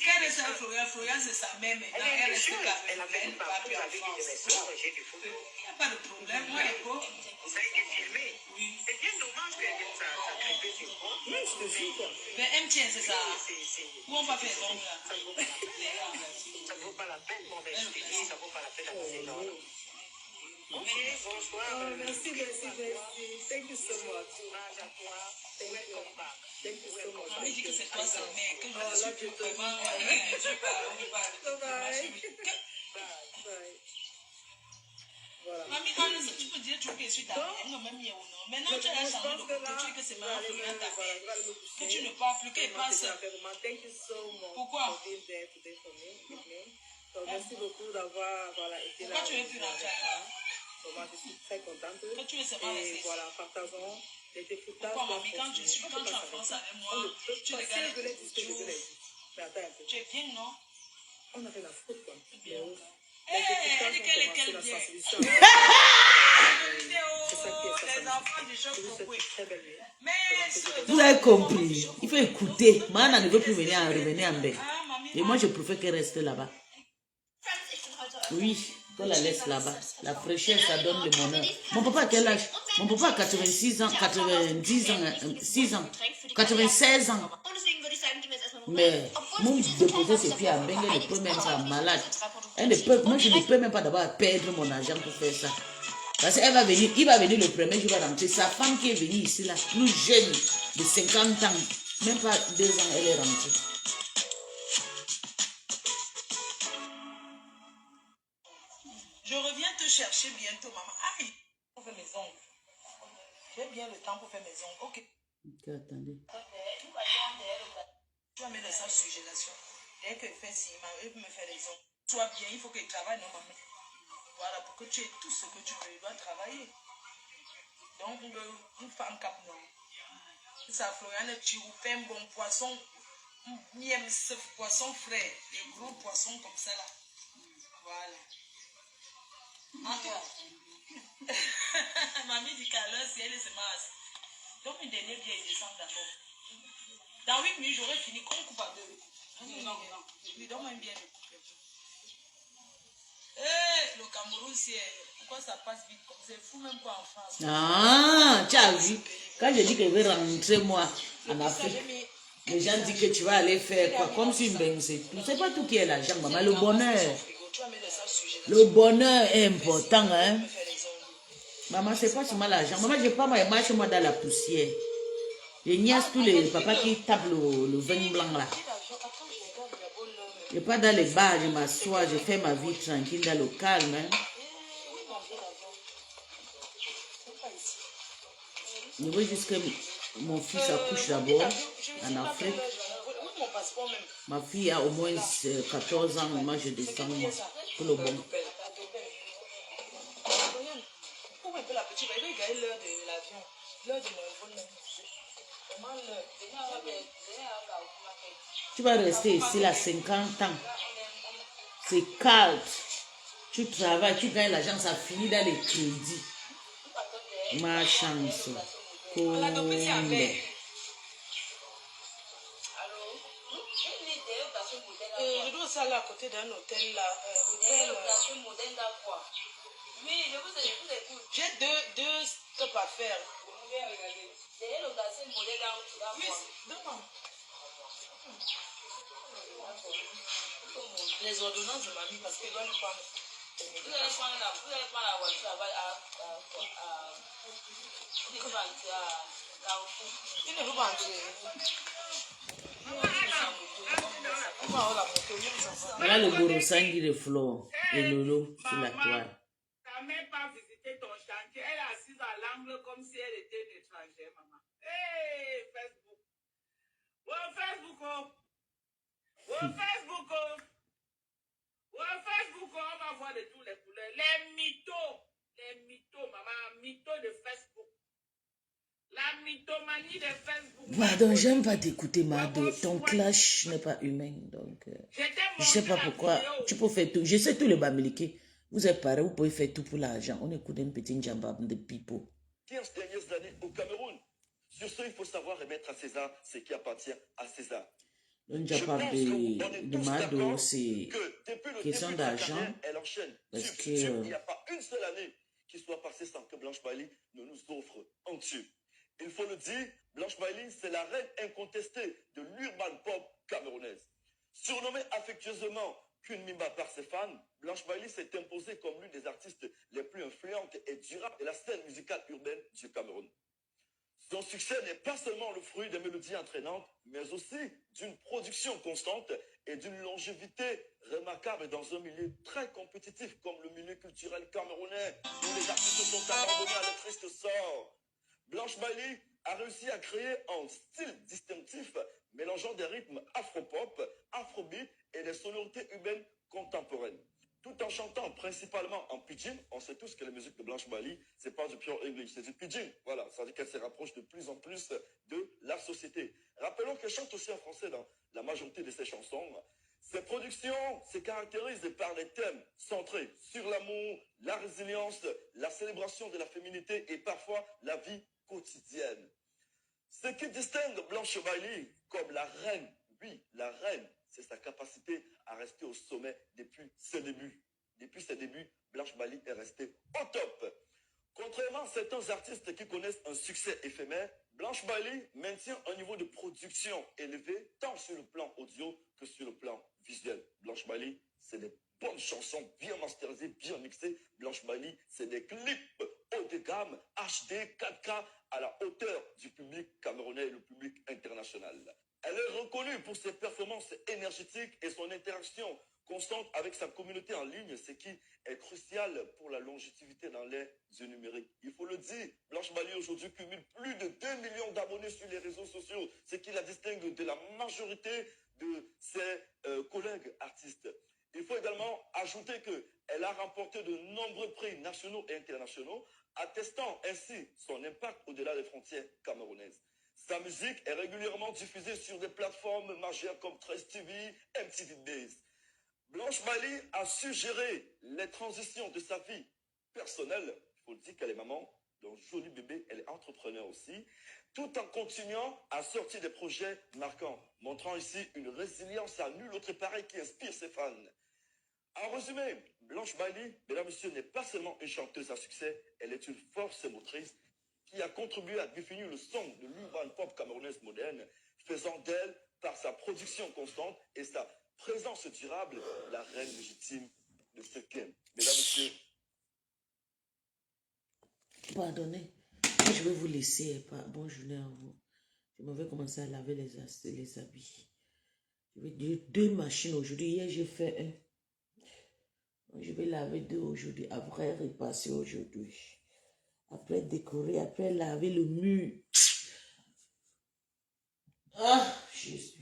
Qu'elle reste avec Florian. Florian, c'est sa mère maintenant. Elle reste qu'avec Florian. Elle ne part plus en France. Il n'y a pas de problème. Moi, elle est beau. Ça a été filmé. Oui. C'est bien dommage que ça crée sur moi. Oui, je te jure quoi. Mais elle me tient, c'est ça. Où on va faire donc là? Ça ne vaut pas la peine, mon bébé. Je te dis, ça ne vaut pas la peine d'avancer dans. Ok, bonsoir. Oh, merci. Thank you so much. Courage à toi. Welcome back. Thank you so much. On me dit que c'est toi sa mère, que je ne suis plus vraiment. Bye. Voilà. Mamie, tu peux dire que je suis ta mère, non, même hier ou non. Maintenant, tu as changé de côté, tu dis que c'est maintenant Florian ta mère. Que tu ne parles plus, qu'elle passe. Thank you so much. Pourquoi? For being there today for me, with me. Donc, merci beaucoup d'avoir été là. Pourquoi tu veux plus rentrer là? Moi, je suis très contente. Que tu veux seulement rester Et ici. voilà, partageons les décryptages. Pourquoi, mamie, quand tu es en France avec moi, tu regardes les vidéos. Mais attends un peu. Tu es bien, non? On a rien à foutre, quoi. Bien. Les Elle dit qu'elle est quelle bien. Les enfants du choc pourquoi? Mais Vous avez compris. Il faut écouter. Mana ne veut plus revenir en Bec. Et moi, je préfère qu'elle reste là-bas. Oui. Qu'on la laisse là-bas. La fraîcheur, ça donne le bonheur. Mon papa, à quel âge? Mon papa a 86 ans, 90 ans, 6 ans, 96 ans. Mais, mon déposer ses pieds à Bengue, elle ne peut même pas malade. Elle ne peut, moi, je ne peux même pas d'abord perdre mon argent pour faire ça. Parce qu'elle va venir, il va venir le premier jour, il va rentrer. Sa femme qui est venue ici, là, plus jeune, de 50 ans, même pas 2 ans, elle est rentrée. Je reviens te chercher bientôt, maman. Aïe, pour faire mes ongles. J'ai bien le temps pour faire mes ongles. Ok. Ok, attendez. Tu vas mettre ça sur suggestion. Dès qu'il fait si, il peut me faire les ongles. Sois bien, il faut qu'il travaille, non, maman. Voilà, pour que tu aies tout ce que tu veux, il doit travailler. Donc, une femme cap, non. Ça, Floriane, tu fais un bon poisson, miam, ce poisson frais, des gros poissons comme ça, là. Voilà. Mamie dit qu'à l'heure, si elle se masse. Donc, une dernière bien, il descend d'abord. Dans 8 minutes, j'aurai fini. Qu'on coupe à 2. Non. Lui donne un bien. Le Cameroun, pourquoi ça passe vite comme ça? C'est fou même pas en France. Ah, tu as vu. Quand je dis que je vais rentrer, moi, en Afrique, les gens disent que tu vas aller faire quoi? Comme si une baigne, c'est tout. C'est pas tout qui est l'argent, maman. Le bonheur. Le bonheur est important, hein. Maman, c'est pas seulement l'argent. Maman, je pas ma marche, moi, dans la poussière. Je niaise tous les papas qui tapent le vin blanc, là. Je pas dans les bars, je m'assois, je fais ma vie tranquille dans le calme, hein. Je veux juste que mon fils accouche d'abord en Afrique. Ma fille a au moins 14 ans, moi je descends moi, pour le bon. Tu vas rester ici là 50 ans. C'est calme. Tu travailles, tu gagnes l'argent, ça finit dans les crédits. Ma chance. Combe. Je dois aussi aller à côté d'un hôtel là. J'ai deux stops à faire. Oui, devant. Les ordonnances de mamie parce qu'il doit lui prendre. Vous allez prendre la voiture il ne veut pas entrer. Voilà le Borosangi de Flo et Lolo sur la toile. Tu n'as même pas visité ton chantier. Elle est assise à l'angle comme si elle était une étrangère, maman. Hey, Facebook. Oh, Facebook, oh. Oh, Facebook, oh. Oh, Facebook, oh. On va voir de tous les couleurs. Les mythos, maman. Mythos de Facebook. La mythomanie de Facebook. Madon, j'aime pas t'écouter, Madon. Ton clash n'est pas humain, donc je sais pas pourquoi. Tu peux faire tout. Je sais tous les Bamileke. Vous êtes pareil, vous pouvez faire tout pour l'argent. On écoute un petit jambab de pipo. 15 dernières années au Cameroun. Sur ce, il faut savoir remettre à César ce qui appartient à César. Un jambab de Mado, c'est question d'argent. Parce que il n'y a pas une seule année qui soit passée sans que Blanche Bailey ne nous offre un tube. Il faut le dire, Blanche Bailey, c'est la reine incontestée de l'urban pop camerounaise. Surnommée affectueusement Queen Mimba par ses fans, Blanche Bailey s'est imposée comme l'une des artistes les plus influentes et durables de la scène musicale urbaine du Cameroun. Son succès n'est pas seulement le fruit de mélodies entraînantes, mais aussi d'une production constante et d'une longévité remarquable dans un milieu très compétitif comme le milieu culturel camerounais, où les artistes sont abandonnés à leur triste sort. Blanche Bailey a réussi à créer un style distinctif mélangeant des rythmes afro-pop, afrobeat et des sonorités urbaines contemporaines. Tout en chantant principalement en pidgin, on sait tous que la musique de Blanche Bailey, c'est pas du pure English, c'est du pidgin. Voilà, ça veut dire qu'elle se rapproche de plus en plus de la société. Rappelons qu'elle chante aussi en français dans la majorité de ses chansons. Ses productions se caractérisent par des thèmes centrés sur l'amour, la résilience, la célébration de la féminité et parfois la vie quotidienne. Ce qui distingue Blanche Bailey comme la reine, oui, la reine, c'est sa capacité à rester au sommet depuis ses débuts. Depuis ses débuts, Blanche Bali est restée au top. Contrairement à certains artistes qui connaissent un succès éphémère, Blanche Bali maintient un niveau de production élevé tant sur le plan audio que sur le plan visuel. Blanche Bali, c'est des bonnes chansons bien masterisées, bien mixées. Blanche Bali, c'est des clips haut de gamme, HD, 4K, à la hauteur du public camerounais et le public international. Elle est reconnue pour ses performances énergétiques et son interaction constante avec sa communauté en ligne, ce qui est crucial pour la longévité dans les numériques. Il faut le dire, Blanche Bali aujourd'hui cumule plus de 2 millions d'abonnés sur les réseaux sociaux, ce qui la distingue de la majorité de ses collègues artistes. Il faut également ajouter qu'elle a remporté de nombreux prix nationaux et internationaux, attestant ainsi son impact au-delà des frontières camerounaises. Sa musique est régulièrement diffusée sur des plateformes majeures comme Trace TV, MTV Days. Blanche Bali a su gérer les transitions de sa vie personnelle. Il faut dire qu'elle est maman d'un joli bébé, elle est entrepreneur aussi, tout en continuant à sortir des projets marquants, montrant ici une résilience à nul autre pareil qui inspire ses fans. En résumé, Blanche Bali, mesdames et messieurs, n'est pas seulement une chanteuse à succès, elle est une force motrice qui a contribué à définir le son de l'urban pop camerounaise moderne, faisant d'elle, par sa production constante et sa présence durable, la reine légitime de ce qu'aime. Mesdames et messieurs. Pardonnez, moi je vais vous laisser. Bonne journée à vous. Je m'avais commencé à laver les habits. Je vais dire 2 machines aujourd'hui. Hier, j'ai fait 1. Je vais laver 2 aujourd'hui. Après, repasser aujourd'hui. Après, décorer. Après, laver le mur. Ah, Jésus.